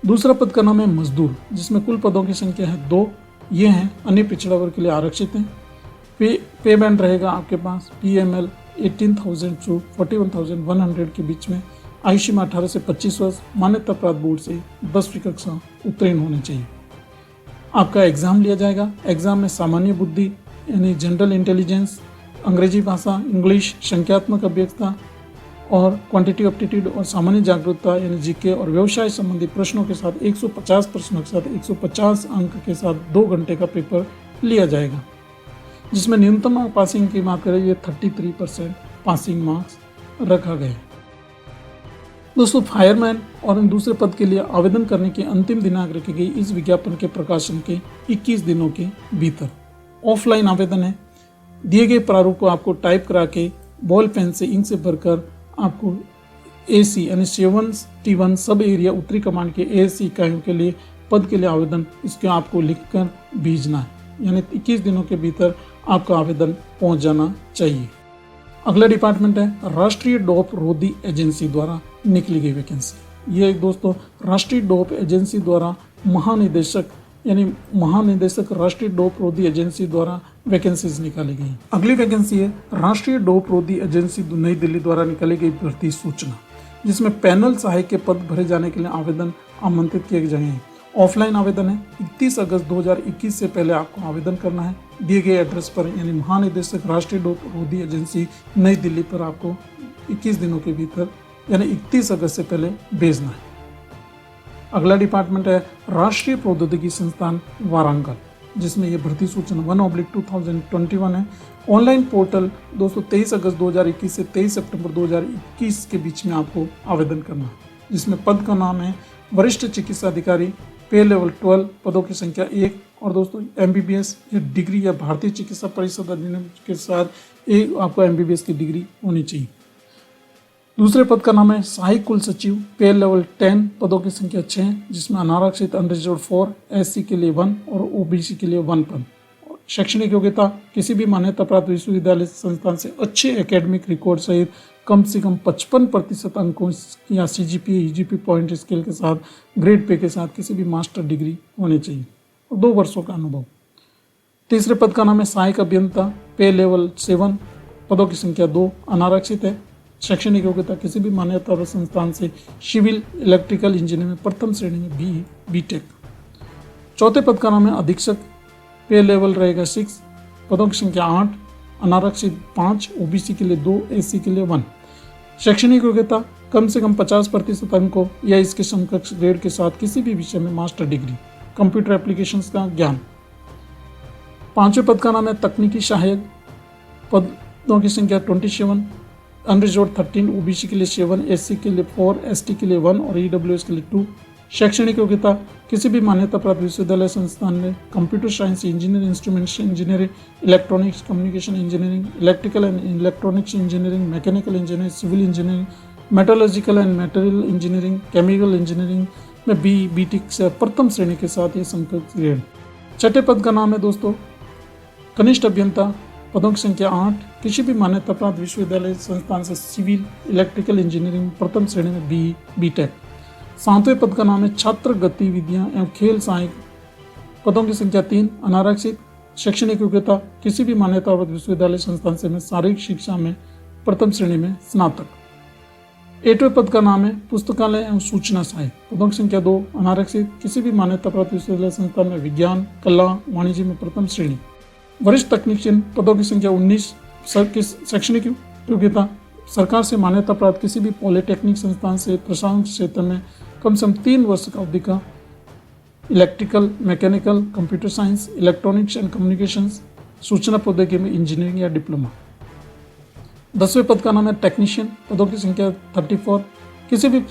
दूसरा पद का नाम है मजदूर, जिसमें कुल पदों की संख्या है 2। ये हैं अन्य पिछड़ा वर्ग के लिए आरक्षित हैं। पे बैंड रहेगा आपके पास PML 18,000 to 41,100 के बीच में। आयु सीमा 18 से 25 वर्ष। मान्यता प्राप्त बोर्ड से 10वीं कक्षा उत्तीर्ण होने चाहिए। आपका एग्जाम लिया जाएगा। एग्जाम में सामान्य बुद्धि यानी जनरल इंटेलिजेंस, अंग्रेजी भाषा, इंग्लिश, संख्यात्मक अभ्यक्षता और क्वांटिटिव एप्टीट्यूड और सामान्य जागरूकता यानी जीके और व्यवसाय संबंधी प्रश्नों के साथ 150 प्रश्नों के साथ 150 अंक के साथ 2 घंटे का पेपर लिया जाएगा, जिसमें न्यूनतम पासिंग की बात करें ये 33% पासिंग मार्क्स रखा गया है। दोस्तों फायरमैन और इन दूसरे पद के लिए आवेदन करने की अंतिम दिनांक रखी गई इस विज्ञापन के प्रकाशन के 21 दिनों के भीतर। ऑफलाइन आवेदन है। दिए गए प्रारूप को आपको टाइप करा के बॉल पेन से इंक से भरकर आपको AC यानी 71 सब एरिया उत्तरी कमांड के ASC इकाइयों के लिए पद के लिए आवेदन इसके आपको लिखकर भेजना है, यानी 21 दिनों के भीतर आपका आवेदन पहुंच जाना चाहिए। अगला डिपार्टमेंट है राष्ट्रीय डोप रोधी एजेंसी द्वारा निकली गई वैकेंसी। ये दोस्तों राष्ट्रीय डोप एजेंसी द्वारा महानिदेशक राष्ट्रीय डोप रोधी एजेंसी द्वारा वैकेंसीज निकाली गई। अगली वैकेंसी है राष्ट्रीय डोप रोधी एजेंसी नई दिल्ली द्वारा निकाली गई भर्ती सूचना, जिसमें पैनल सहायक के पद भरे जाने के लिए आवेदन आमंत्रित किए गए हैं। ऑफलाइन आवेदन है, 31 अगस्त 2021 से पहले आपको आवेदन करना है। दिए गए एड्रेस पर यानी महानिदेशक राष्ट्रीय डोप रोधी एजेंसी नई दिल्ली पर आपको 21 दिनों के भीतर यानी 31 अगस्त से पहले भेजना है। अगला डिपार्टमेंट है राष्ट्रीय प्रौद्योगिकी संस्थान वारंगल, जिसमें ये भर्ती सूचना 1/2021 है। ऑनलाइन पोर्टल दोस्तों 23 अगस्त 2021 से 23 सितंबर 2021 के बीच में आपको आवेदन करना है, जिसमें पद का नाम है वरिष्ठ चिकित्सा अधिकारी, पे लेवल 12, पदों की संख्या 1 और दोस्तों MBBS या डिग्री या भारतीय चिकित्सा परिषद अधिनियम के साथ एक आपको MBBS की डिग्री होनी चाहिए। दूसरे पद का नाम है सहायक कुल सचिव, पे लेवल 10, पदों की संख्या 6, जिसमें अनारक्षित अनरिजर्व्ड 4, SC के लिए 1 और OBC के लिए 1 पद। शैक्षणिक योग्यता किसी भी मान्यता प्राप्त विश्वविद्यालय संस्थान से अच्छे एकेडमिक रिकॉर्ड सहित कम से कम 55% अंकों या CGPA EGP पॉइंट स्केल के साथ ग्रेड पे के साथ किसी भी मास्टर डिग्री होनी चाहिए और 2 वर्षों का अनुभव। तीसरे पद का नाम है सहायक अभियंता, पे लेवल 7, पदों की संख्या 2, अनारक्षित है। शैक्षणिक योग्यता किसी भी मान्यता संस्थान से सिविल इलेक्ट्रिकल इंजीनियरिंग में प्रथम श्रेणी में BTech। चौथे पद का नाम है अधीक्षक, पे लेवल रहेगा 6, पदों की संख्या 8, अनारक्षित 5, OBC के लिए 2, SC के लिए 1। शैक्षणिक योग्यता कम से कम 50% अंकों या इसके समकक्ष ग्रेड के साथ किसी भी विषय में मास्टर डिग्री, कंप्यूटर एप्लीकेशंस का ज्ञान। पांचवें पद का नाम है तकनीकी सहायक, पदों की संख्या 27, अनरिजर्व्ड 13, OBC के लिए 7, SC के लिए 4, ST के लिए 1 और EWS के लिए 2। शैक्षणिक योग्यता किसी भी मान्यता प्राप्त विश्वविद्यालय संस्थान में computer science engineering, instrumentation engineering, electronics communication engineering, electrical and electronics engineering, mechanical engineering, civil engineering, metallurgical and material engineering, chemical engineering में BTech से प्रथम श्रेणी के साथ ये समकक्ष ग्रेड। छठे पद का नाम है दोस्तों कनिष्ठ अभियंता, पदों की संख्या 8, किसी भी मान्यता प्राप्त विश्वविद्यालय संस्थान से सिविल इलेक्ट्रिकल इंजीनियरिंग प्रथम श्रेणी में BTech। सातवें पद का नाम है छात्र गतिविधियां एवं खेल सहायक, पदों की संख्या 3, अनारक्षित। शैक्षणिक योग्यता किसी भी मान्यता प्राप्त विश्वविद्यालय संस्थान से में शारीरिक शिक्षा में प्रथम श्रेणी में स्नातक। 8वें पद का नाम है पुस्तकालय एवं सूचना सहायक, पदों की संख्या 2, अनारक्षित। किसी भी मान्यता प्राप्त विश्वविद्यालय संस्थान में विज्ञान, कला, वाणिज्य में प्रथम श्रेणी। वरिष्ठ तकनीशियन, पदों की संख्या 19। शैक्षणिक योग्यता सरकार से मान्यता प्राप्त किसी भी पॉलिटेक्निक संस्थान से प्रशासन क्षेत्र में कम से कम 3 वर्ष का अवधि का electrical, mechanical, computer science, electronics and communications, सूचना प्रौद्योगिकी में इंजीनियरिंग या डिप्लोमा। 10वें पद का नाम है टेक्नीशियन, पदों की संख्या 34, किसी भी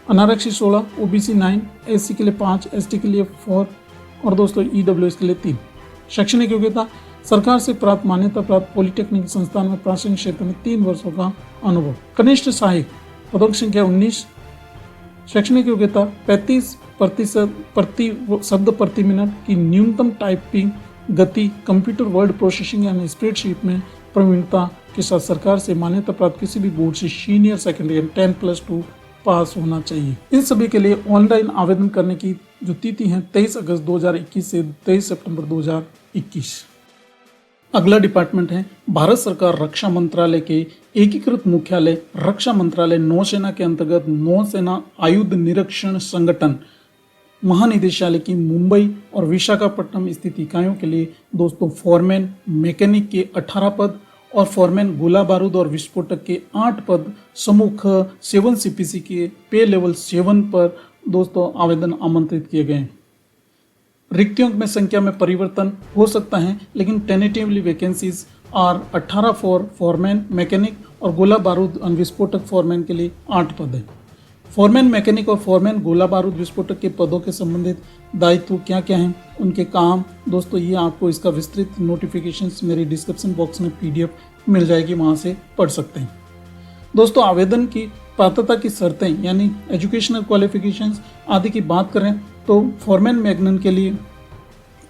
अनारक्षित 16, OBC 9, SC के लिए 5, ST के लिए 4 और दोस्तों EWS के लिए 3। शैक्षणिक योग्यता सरकार से प्राप्त मान्यता प्राप्त पॉलिटेक्निक संस्थान में प्रासंगिक क्षेत्र में 3 वर्षों का अनुभव। कनिष्ठ सहायक, पदों की संख्या 19। शैक्षणिक योग्यता 35% प्रति शब्द प्रति मिनट की न्यूनतम टाइपिंग गति, कंप्यूटर वर्ड प्रोसेसिंग यानी स्प्रेडशीट में प्रवीणता के साथ सरकार से मान्यता प्राप्त किसी भी बोर्ड से सीनियर सेकेंडरी 10+2 पास होना चाहिए। इन सभी के लिए ऑनलाइन आवेदन करने की जो तिथि है 23 अगस्त 2021 से 23 सितंबर 2021। अगला डिपार्टमेंट है भारत सरकार रक्षा मंत्रालय के एकीकृत मुख्यालय रक्षा मंत्रालय नौसेना के अंतर्गत नौसेना आयुध निरीक्षण संगठन महानिदेशालय की मुंबई और विशाखापट्टनम स्थित इकाइयों के लिए दोस्तों फॉरमैन मैकेनिक के 18 पद और फॉरमैन गोला बारूद और विस्फोटक के 8 पद समूह 7 CPC के पे लेवल 7 पर दोस्तों आवेदन आमंत्रित किए गए हैं। रिक्तियों में संख्या में परिवर्तन हो सकता है, लेकिन tentatively vacancies are 18 for foreman mechanic और गोला बारूद और विस्फोटक फॉरमैन के लिए 8 पद हैं। फॉरमैन मैकेनिक और फॉरमैन गोला बारूद विस्फोटक के पदों के संबंधित दायित्व क्या क्या हैं, उनके काम, दोस्तों ये आपको इसका विस्तृत नोटिफिकेशंस मेरी डिस्क्रिप्शन बॉक्स में PDF मिल जाएगी, वहाँ से पढ़ सकते हैं। दोस्तों आवेदन की पात्रता की शर्तें यानी एजुकेशनल क्वालिफिकेशंस आदि की बात करें तो फॉरमैन मैग्नन के लिए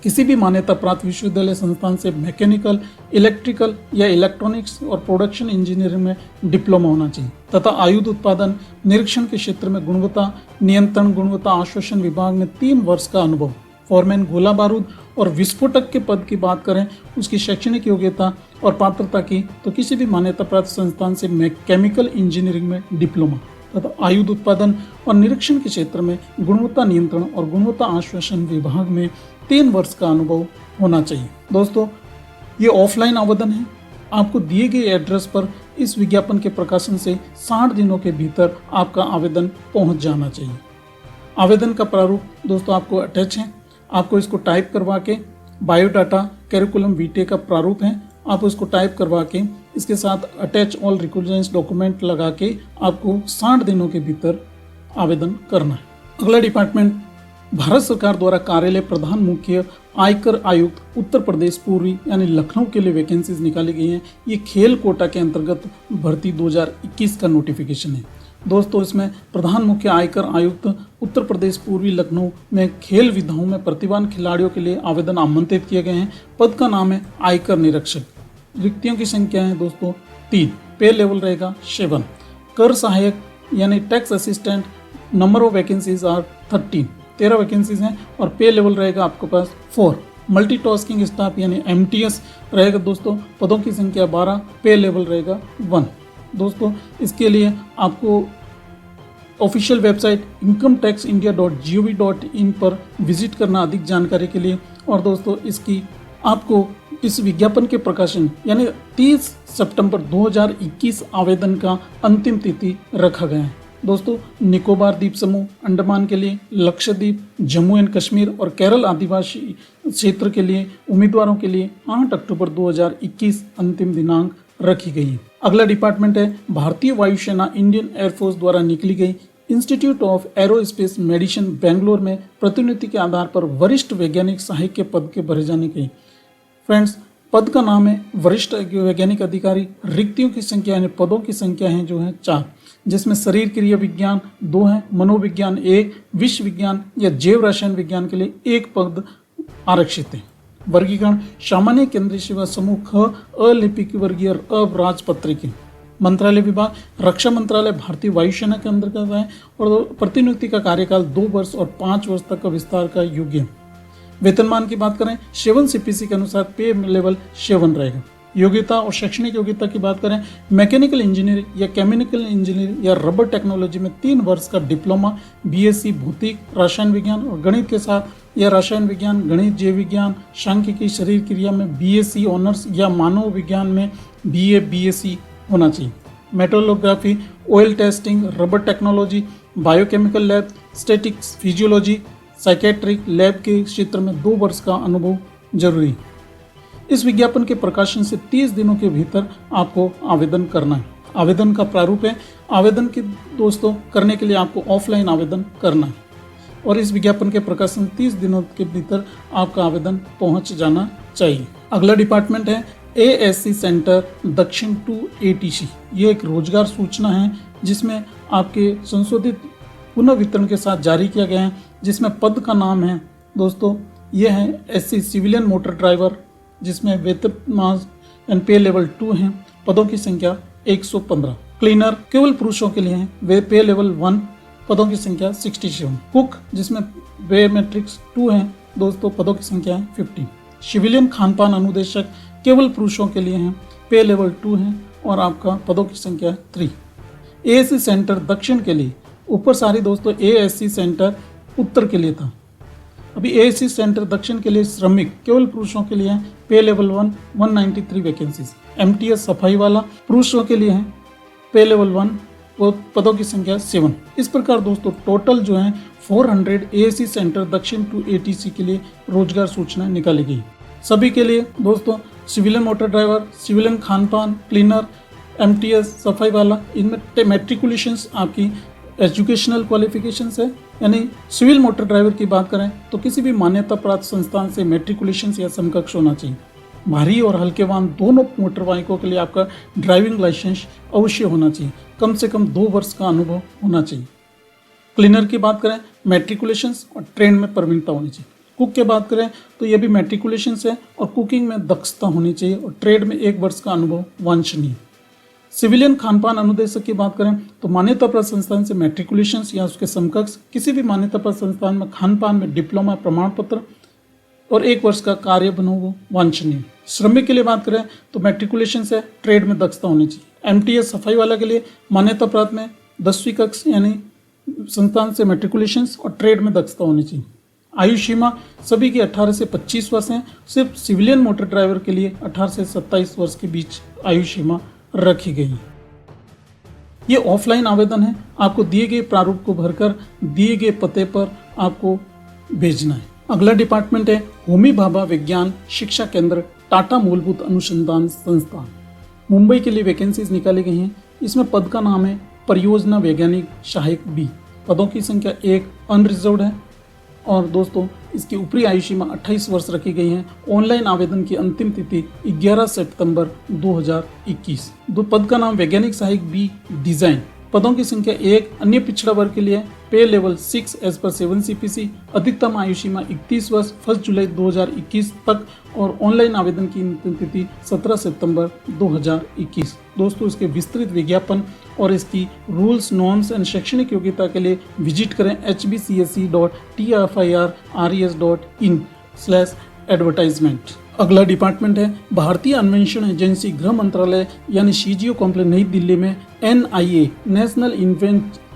किसी भी मान्यता प्राप्त विश्वविद्यालय संस्थान से मैकेनिकल, इलेक्ट्रिकल या इलेक्ट्रॉनिक्स और प्रोडक्शन इंजीनियरिंग में डिप्लोमा होना चाहिए तथा आयुध उत्पादन निरीक्षण के क्षेत्र में गुणवत्ता नियंत्रण, गुणवत्ता आश्वासन विभाग में 3 वर्ष का अनुभव। फॉरमैन गोला बारूद और विस्फोटक के पद की बात करें उसकी शैक्षणिक योग्यता और पात्रता की तो किसी भी मान्यता प्राप्त संस्थान से केमिकल इंजीनियरिंग में डिप्लोमा तथा आयुध उत्पादन और निरीक्षण के क्षेत्र में गुणवत्ता नियंत्रण और गुणवत्ता आश्वासन विभाग में 3 वर्ष का अनुभव होना चाहिए। दोस्तों ये ऑफलाइन आवेदन है। आपको दिए गए एड्रेस पर इस विज्ञापन के प्रकाशन से 60 दिनों के भीतर आपका आवेदन पहुंच जाना चाहिए। आवेदन का प्रारूप दोस्तों आपको अटैच है, आपको इसको टाइप करवा के बायोडाटा कैरिकुलम वीटे का प्रारूप है, आप उसको टाइप करवा के इसके साथ अटैच ऑल रिक्वेस्ट डॉक्यूमेंट लगा के आपको 60 दिनों के भीतर आवेदन करना है। अगला डिपार्टमेंट भारत सरकार द्वारा कार्यालय प्रधान मुख्य आयकर आयुक्त उत्तर प्रदेश पूर्वी यानी लखनऊ के लिए वैकेंसीज निकाली गई हैं। ये खेल कोटा के अंतर्गत भर्ती 2021 का नोटिफिकेशन है। दोस्तों इसमें प्रधान मुख्य आयकर आयुक्त उत्तर प्रदेश पूर्वी लखनऊ में खेल विधाओं में प्रतिभावान खिलाड़ियों के लिए आवेदन आमंत्रित किए गए हैं। पद का नाम है आयकर निरीक्षक। रिक्तियों की संख्या है दोस्तों 3, पे लेवल रहेगा 7। कर सहायक यानी tax assistant number of vacancies are 13 vacancies हैं और पे लेवल रहेगा आपके पास 4। मल्टीटास्किंग स्टाफ यानी MTS रहेगा दोस्तों, पदों की संख्या 12, पे लेवल रहेगा 1। दोस्तों इसके लिए आपको ऑफिशियल वेबसाइट incometaxindia.gov.in पर विजिट करना अधिक जानकारी के लिए। और दोस्तों इसकी आपको इस विज्ञापन के प्रकाशन यानी 30 सितंबर 2021 आवेदन का अंतिम तिथि रखा गया है। दोस्तों निकोबार द्वीप समूह, अंडमान के लिए, लक्षद्वीप, जम्मू एंड कश्मीर और केरल आदिवासी क्षेत्र के लिए उम्मीदवारों के लिए 8 अक्टूबर 2021 अंतिम दिनांक रखी गई है। अगला डिपार्टमेंट है भारतीय वायुसेना इंडियन एयरफोर्स द्वारा निकली गई institute of aerospace medicine Bangalore में प्रतिनियुक्ति के आधार पर वरिष्ठ वैज्ञानिक सहायक के पद के भरे जाने के। फ्रेंड्स पद का नाम है वरिष्ठ वैज्ञानिक अधिकारी। रिक्तियों की संख्या यानी पदों की संख्या है जो है 4, जिसमें शरीर क्रिया विज्ञान 2 है, मनोविज्ञान 1, विश्व विज्ञान या जैव रसायन विज्ञान के लिए 1 पद आरक्षित है। वर्गीकरण सामान्य केंद्रीय सेवा समूह ख, अलिपिक वर्गीय अराजपत्रित। मंत्रालय विभाग रक्षा मंत्रालय भारतीय वायुसेना के अंतर्गत है और प्रतिनियुक्ति का कार्यकाल 2 वर्ष और 5 वर्ष तक का विस्तार का योग्य है। वेतनमान की बात करें 7 CPC के अनुसार पे लेवल 7 रहेगा। योग्यता और शैक्षणिक योग्यता की बात करें मैकेनिकल इंजीनियर या केमिकल इंजीनियर या रबर टेक्नोलॉजी में 3 वर्ष का डिप्लोमा, BSc भौतिक रसायन विज्ञान और गणित के साथ या रसायन विज्ञान, गणित, जैव विज्ञान, सांख्यिकी, शरीर क्रिया में BSc ऑनर्स या मानव विज्ञान में BA BSc होना चाहिए। Metallography, oil testing, rubber technology, biochemical lab, statics, physiology, psychiatric lab के क्षेत्र में 2 वर्ष का अनुभव जरूरी। इस विज्ञापन के प्रकाशन से 30 दिनों के भीतर आपको आवेदन करना है। आवेदन का प्रारूप है, आवेदन के दोस्तों करने के लिए आपको ऑफलाइन आवेदन करना है और इस विज्ञापन के प्रकाशन 30 दिनों के भीतर आपका आवेदन पहुंच जाना चाहिए। अगला डिपार्टमेंट है ASC सेंटर दक्षिण 2 ATC। ये एक रोजगार सूचना है जिसमें आपके संशोधित पुनः वितरण के साथ जारी किया गया है, जिसमें पद का नाम है दोस्तों ये है SC सिविलियन मोटर ड्राइवर, जिसमें वेतन एंड पे लेवल 2 है। पदों की संख्या 115। क्लीनर केवल पुरुषों के लिए है, वे पे लेवल 1, पदों की संख्या 67। कुक जिसमें वे मैट्रिक्स 2 है दोस्तों, पदों की संख्या है 50। सिविलियन खानपान अनुदेशक केवल पुरुषों के लिए हैं, पे लेवल 2 है और आपका पदों की संख्या 3। ASC सेंटर दक्षिण के लिए, ऊपर सारी दोस्तों ASC सेंटर उत्तर के लिए था, अभी ASC सेंटर दक्षिण के लिए श्रमिक केवल पुरुषों के लिए है, पे लेवल 1 193 वैकेंसीज। MTS सफाई वाला पुरुषों के लिए है, पे लेवल 1 वो पदों की संख्या 7। इस प्रकार दोस्तों टोटल जो है 400 ASC सेंटर दक्षिण 2 ATC के लिए रोजगार सूचना निकाली गई। सभी के लिए दोस्तों सिविलियन मोटर ड्राइवर, सिविलियन खानपान, क्लीनर, MTS सफाई वाला, इनमें मैट्रिकुलेशंस आपकी एजुकेशनल क्वालिफिकेशंस है, यानी सिविल मोटर ड्राइवर की बात करें तो किसी भी मान्यता प्राप्त संस्थान से मैट्रिकुलेशन या समकक्ष होना चाहिए। भारी और हल्के वाहन दोनों मोटर बाइकों के लिए आपका ड्राइविंग लाइसेंस अवश्य होना चाहिए। कम से कम 2 वर्ष का अनुभव होना चाहिए। क्लीनर की बात करें मैट्रिकुलेशंस और ट्रेन में प्रवीणता होनी चाहिए। कुक की बात करें तो यह भी मैट्रिकुलेशंस है और कुकिंग में दक्षता होनी चाहिए और ट्रेड में 1 वर्ष का अनुभव वांछनीय। सिविलियन खानपान अनुदेशक की बात करें तो मान्यता प्राप्त संस्थान से मैट्रिकुलेशंस या उसके समकक्ष किसी भी मान्यता प्राप्त संस्थान में खानपान में डिप्लोमा प्रमाण पत्र और 1 वर्ष का कार्य अनुभव वांछनीय। श्रमिक के लिए बात करें तो मैट्रिकुलेशन से ट्रेड में दक्षता होनी चाहिए। एमटीएस सफाई वाला के लिए मान्यता प्राप्त में 10वीं कक्षा यानी संस्थान से मैट्रिकुलेशन और ट्रेड में दक्षता होनी चाहिए। आयु सीमा सभी की 18 से 25 वर्ष है। सिर्फ सिविलियन मोटर ड्राइवर के लिए 18 से 27 वर्ष के बीच आयु सीमा रखी गई है। ये ऑफलाइन आवेदन है, आपको दिए गए प्रारूप को भरकर दिए गए पते पर आपको भेजना है। अगला डिपार्टमेंट है होमी भाभा विज्ञान शिक्षा केंद्र टाटा मूलभूत अनुसंधान संस्थान। मुंबई के लिए वैकेंसीज निकाली गई हैं। इसमें पद का नाम है परियोजना वैज्ञानिक सहायक बी। पदों की संख्या 1 अनरिजर्व्ड है और दोस्तों इसकी ऊपरी आयु सीमा 28 वर्ष रखी गई है। ऑनलाइन आवेदन की अंतिम तिथि 11 सितंबर 2021। दो पद का नाम वैज्ञानिक सहायक बी डिजाइन। पदों की संख्या 1 अन्य पिछड़ा वर्ग के लिए पे लेवल 6 एज पर 7 CPC। अधिकतम आयु सीमा 31 वर्ष 1 जुलाई 2021 तक और ऑनलाइन आवेदन की अंतिम तिथि 17 सितंबर 2021। दोस्तों इसके विस्तृत विज्ञापन और इसकी रूल्स नॉर्म्स एंड शैक्षणिक योग्यता के लिए विजिट करें hbcsc.tfir.in/advertisement। अगला डिपार्टमेंट है भारतीय अन्वेषण एजेंसी गृह मंत्रालय यानी CGO कॉम्प्लेक्स नई दिल्ली में NIA नेशनल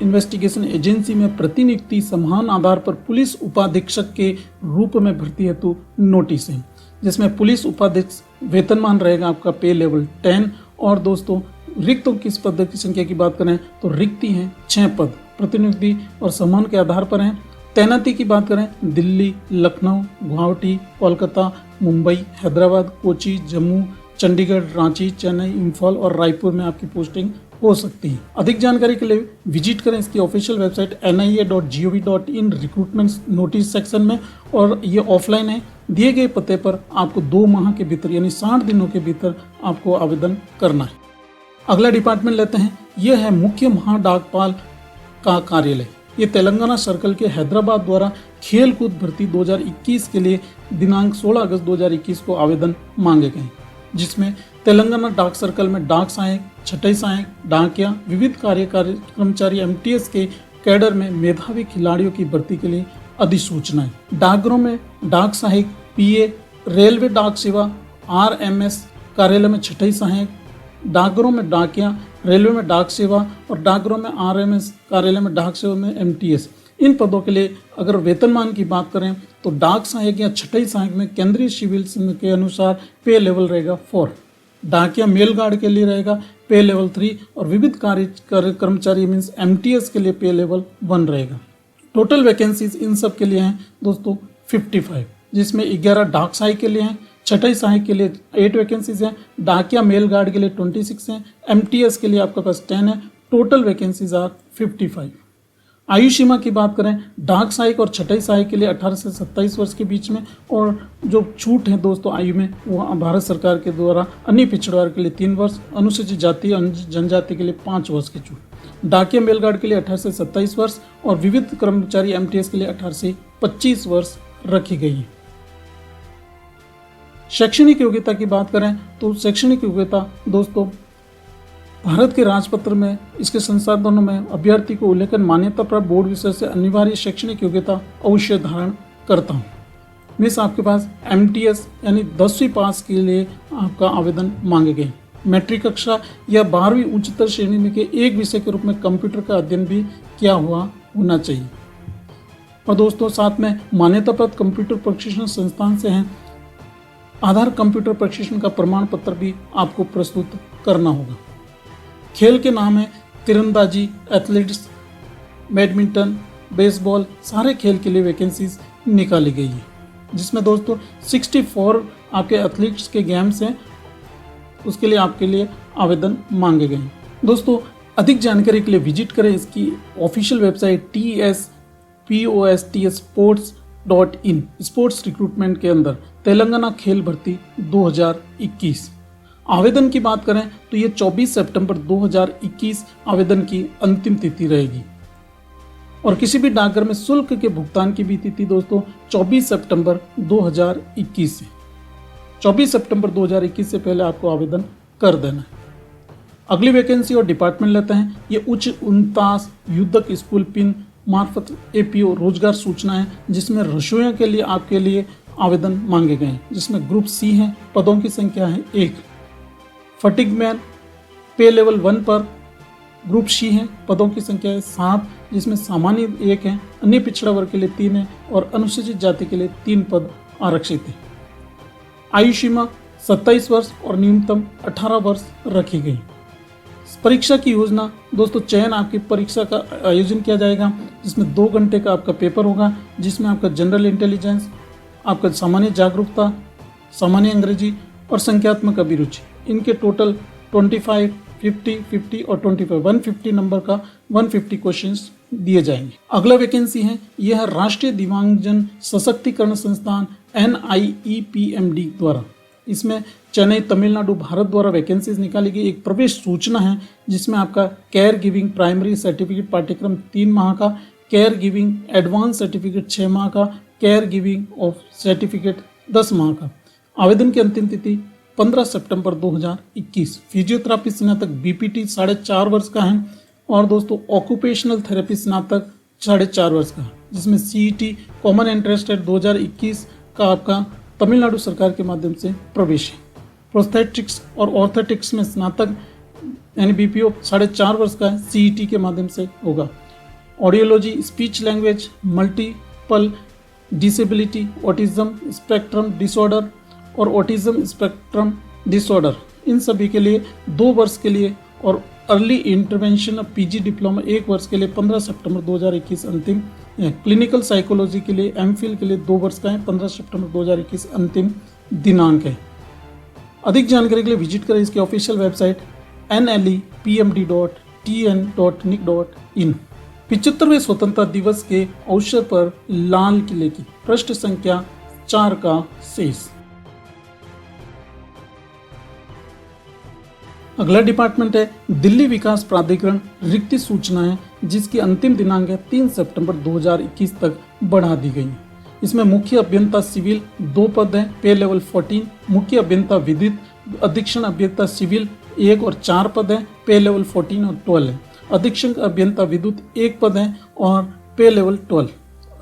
इन्वेस्टिगेशन एजेंसी में प्रतिनियुक्ति समान आधार पर पुलिस उपाधीक्षक के रूप में भर्ती हेतु नोटिस है, जिसमें पुलिस उपाधीक्षक वेतनमान रहेगा आपका पे लेवल 10। और दोस्तों रिक्तों की पद की संख्या की बात करें तो रिक्ति हैं 6 पद प्रतिनियुक्ति और सम्मान के आधार पर हैं। तैनाती की बात करें दिल्ली, लखनऊ, गुवाहाटी, कोलकाता, मुंबई, हैदराबाद, कोची, जम्मू, चंडीगढ़, रांची, चेन्नई, इम्फाल और रायपुर में आपकी पोस्टिंग हो सकती है। अधिक जानकारी के लिए विजिट करें इसकी official website nia.gov.in recruitment notice section में। और ये ऑफलाइन है। दिए गए पते पर आपको 2 माह के भीतर यानी 60 दिनों के भीतर आपको आवेदन करना है। अगला डिपार्टमेंट लेते हैं, यह है मुख्य महाडाकपाल का कार्यालय। ये तेलंगाना सर्कल के हैदराबाद द्वारा खेल कूद भर्ती 2021 के लिए दिनांक 16 अगस्त 2021 को आवेदन मांगे गए, जिसमें तेलंगाना डाक सर्कल में डाक सहायक, छठाई सहायक, डाकिया, विविध कार्यकारी कर्मचारी MTS के कैडर में मेधावी खिलाड़ियों की भर्ती के लिए अधिसूचना है। डाकघरों में डाक सहायक, PA, रेलवे डाक सेवा RMS कार्यालय में छठाई सहायक, डाकघरों में डाकिया, रेलवे में डाक सेवा और डाकघरों में RMS कार्यालय में डाक सेवा में MTS। इन पदों के लिए अगर वेतनमान की बात करें तो डाक सहायक या छठाई सहायक में केंद्रीय सिविल के अनुसार पे लेवल रहेगा 4। डाकिया मेल गार्ड के लिए रहेगा पे लेवल 3 और विविध कार्य कर्मचारी मीन्स MTS के लिए पे लेवल 1 रहेगा। टोटल वैकेंसीज इन सब के लिए हैं दोस्तों 55, जिसमें 11 डाक सहायक के लिए हैं, छठाई सहायक के लिए 8 वैकेंसीज हैं, डाकिया मेल गार्ड के लिए 26 हैं, MTS के लिए आपके पास 10 है। Total vacancies are 55। आयु सीमा की बात करें डाक सहायक और छठाई सहायक के लिए 18 से 27 वर्ष के बीच में, और जो छूट है दोस्तों आयु में वो भारत सरकार के द्वारा अन्य पिछड़ा वर्ग के लिए 3 वर्ष, अनुसूचित जाति जनजाति के लिए 5 वर्ष की छूट। डाकिया मेलगार्ड के लिए 18 से 27 वर्ष और विविध कर्मचारी MTS के लिए 18 से 25 वर्ष रखी गई है। शैक्षणिक योग्यता की बात करें तो शैक्षणिक योग्यता दोस्तों भारत के राजपत्र में इसके संसाधनों में अभ्यर्थी को उल्लेखन मान्यता प्राप्त बोर्ड विषय से अनिवार्य शैक्षणिक योग्यता अवश्य धारण करता हूँ। मिस आपके पास MTS यानी 10वीं पास के लिए आपका आवेदन मांगे गए। मैट्रिक कक्षा या 12वीं उच्चतर श्रेणी में के एक विषय के रूप में कंप्यूटर का अध्ययन भी किया हुआ होना चाहिए। और दोस्तों साथ में मान्यता प्राप्त कंप्यूटर प्रशिक्षण संस्थान से हैं। आधार कंप्यूटर प्रशिक्षण का प्रमाण पत्र भी आपको प्रस्तुत करना होगा। खेल के नाम है तीरंदाजी, एथलेटिक्स, बैडमिंटन, बेसबॉल, सारे खेल के लिए वैकेंसीज निकाली गई है, जिसमें दोस्तों 64 आपके एथलीट्स के गेम्स हैं, उसके लिए आपके लिए आवेदन मांगे गए हैं। दोस्तों अधिक जानकारी के लिए विजिट करें इसकी official website TSPOSTSports.in। Sports recruitment के अंदर तेलंगाना खेल भर्ती 2021। आवेदन की बात करें तो ये 24 सितंबर 2021 आवेदन की अंतिम तिथि रहेगी और किसी भी डाकघर में शुल्क के भुगतान की भी तिथि दोस्तों 24 सितंबर 2021 से 24 सितंबर 2021 से पहले आपको आवेदन कर देना है। अगली वैकेंसी और डिपार्टमेंट लेते हैं। ये उच्च 49 युद्धक स्कूल पिन मार्फत APO रोजगार सूचना है, जिसमें रसोइयों के लिए आपके लिए आवेदन मांगे गए हैं, जिसमें ग्रुप C है, पदों की संख्या है 1। फटिगमैन पे लेवल 1 पर ग्रुप C है, पदों की संख्या है 7, जिसमें सामान्य 1 है, अन्य पिछड़ा वर्ग के लिए 3 है और अनुसूचित जाति के लिए 3 पद आरक्षित है। आयु सीमा 27 वर्ष और न्यूनतम 18 वर्ष रखी गई। परीक्षा की योजना दोस्तों, चयन आपकी परीक्षा का आयोजन किया जाएगा, जिसमें 2 घंटे का आपका पेपर होगा, जिसमें आपका जनरल इंटेलिजेंस, आपका सामान्य जागरूकता, सामान्य अंग्रेजी और संख्यात्मक अभिरुचि, इनके टोटल 25, 50, 50 और 25 150 नंबर का 150 क्वेश्चंस दिए जाएंगे। अगला वैकेंसी है, यह है राष्ट्रीय दिव्यांगजन सशक्तिकरण संस्थान NIEPMD द्वारा। इसमें चेन्नई तमिलनाडु भारत द्वारा वैकेंसीज निकाली गई एक प्रवेश सूचना है, जिसमें आपका केयर गिविंग प्राइमरी सर्टिफिकेट पाठ्यक्रम 3 माह का, केयर गिविंग एडवांस सर्टिफिकेट 6 माह का, केयर गिविंग ऑफ सर्टिफिकेट 10 माह का। आवेदन की अंतिम तिथि 15 सितंबर 2021। फिजियोथेरेपी स्नातक BPT 4.5 वर्ष का है और दोस्तों ऑक्यूपेशनल थेरेपी स्नातक 4.5 वर्ष का है, जिसमें CET कॉमन एंट्रेंस टेस्ट 2021 का आपका तमिलनाडु सरकार के माध्यम से प्रवेश है। प्रोस्थेटिक्स और ऑर्थोटिक्स में स्नातक यानी BPO 4.5 वर्ष का है, CET के माध्यम से होगा। Audiology, speech language, multiple disability, autism spectrum disorder और ऑटिज्म स्पेक्ट्रम डिसऑर्डर, इन सभी के लिए 2 वर्ष के लिए और अर्ली इंटरवेंशन PG डिप्लोमा 1 वर्ष के लिए 15 सितंबर 2021 अंतिम। क्लिनिकल साइकोलॉजी के लिए MPhil के लिए 2 वर्ष का है, 15 सितंबर 2021 अंतिम दिनांक है। अधिक जानकारी के लिए विजिट करें इसकी ऑफिशियल वेबसाइट nlepmd.tn.nic.in। 75वें स्वतंत्रता दिवस के अवसर पर लाल किले की पृष्ठ संख्या 4 का शेष। अगला डिपार्टमेंट है दिल्ली विकास प्राधिकरण रिक्ति सूचना है, जिसकी अंतिम दिनांक है 3 सितंबर 2021 तक बढ़ा दी गई है। इसमें मुख्य अभियंता सिविल 2 पद हैं, पे लेवल 14, मुख्य अभियंता विद्युत अधीक्षण अभियंता सिविल 1 और 4 पद हैं, पे लेवल 14 और 12 है। अधीक्षक अभियंता विद्युत 1 पद है और पे लेवल 12।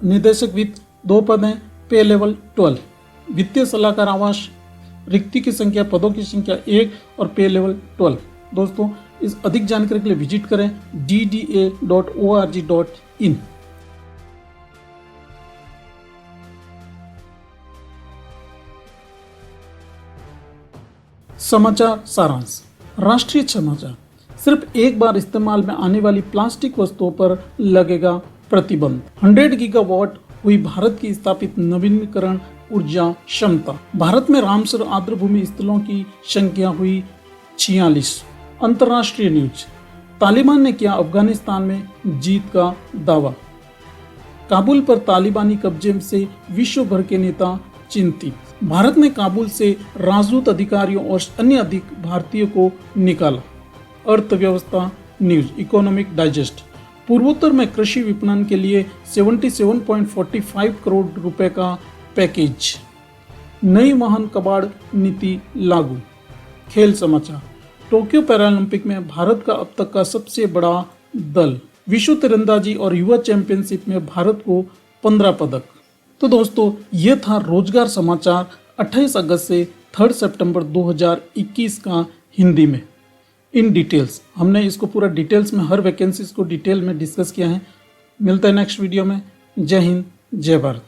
निदेशक वित्त 2 पद हैं, पे लेवल 12। वित्तीय सलाहकार आवास रिक्ति की संख्या, पदों की संख्या 1 और पे लेवल 12। दोस्तों इस अधिक जानकारी के लिए विजिट करें dda.org.in। समाचार सारांश। राष्ट्रीय समाचार। सिर्फ एक बार इस्तेमाल में आने वाली प्लास्टिक वस्तुओं पर लगेगा प्रतिबंध। 100 गीगावाट हुई भारत की स्थापित नवीनीकरण ऊर्जा क्षमता। भारत में रामसर आर्द्रभूमि स्थलों की संख्या हुई 46। अंतर्राष्ट्रीय न्यूज। तालिबान ने किया अफगानिस्तान में जीत का दावा। काबुल पर तालिबानी कब्जे से विश्व भर के नेता चिंतित। भारत ने काबुल से राजदूत अधिकारियों और अन्य अधिक भारतीयों को निकाला। अर्थव्यवस्था न्यूज। Economic digest. पूर्वोत्तर में कृषि विपणन के लिए 77.45 करोड़ रुपए का पैकेज। नई वाहन कबाड़ नीति लागू। खेल समाचार। टोक्यो पैरालंपिक में भारत का अब तक का सबसे बड़ा दल। विश्व तीरंदाजी और युवा चैंपियनशिप में भारत को 15 पदक। तो दोस्तों ये था रोजगार समाचार 28 अगस्त से 3 सितंबर 2021 का हिंदी में इन डिटेल्स। हमने इसको पूरा डिटेल्स में हर वैकेंसीज को डिटेल में डिस्कस किया है। मिलते हैं नेक्स्ट वीडियो में। जय हिंद, जय भारत।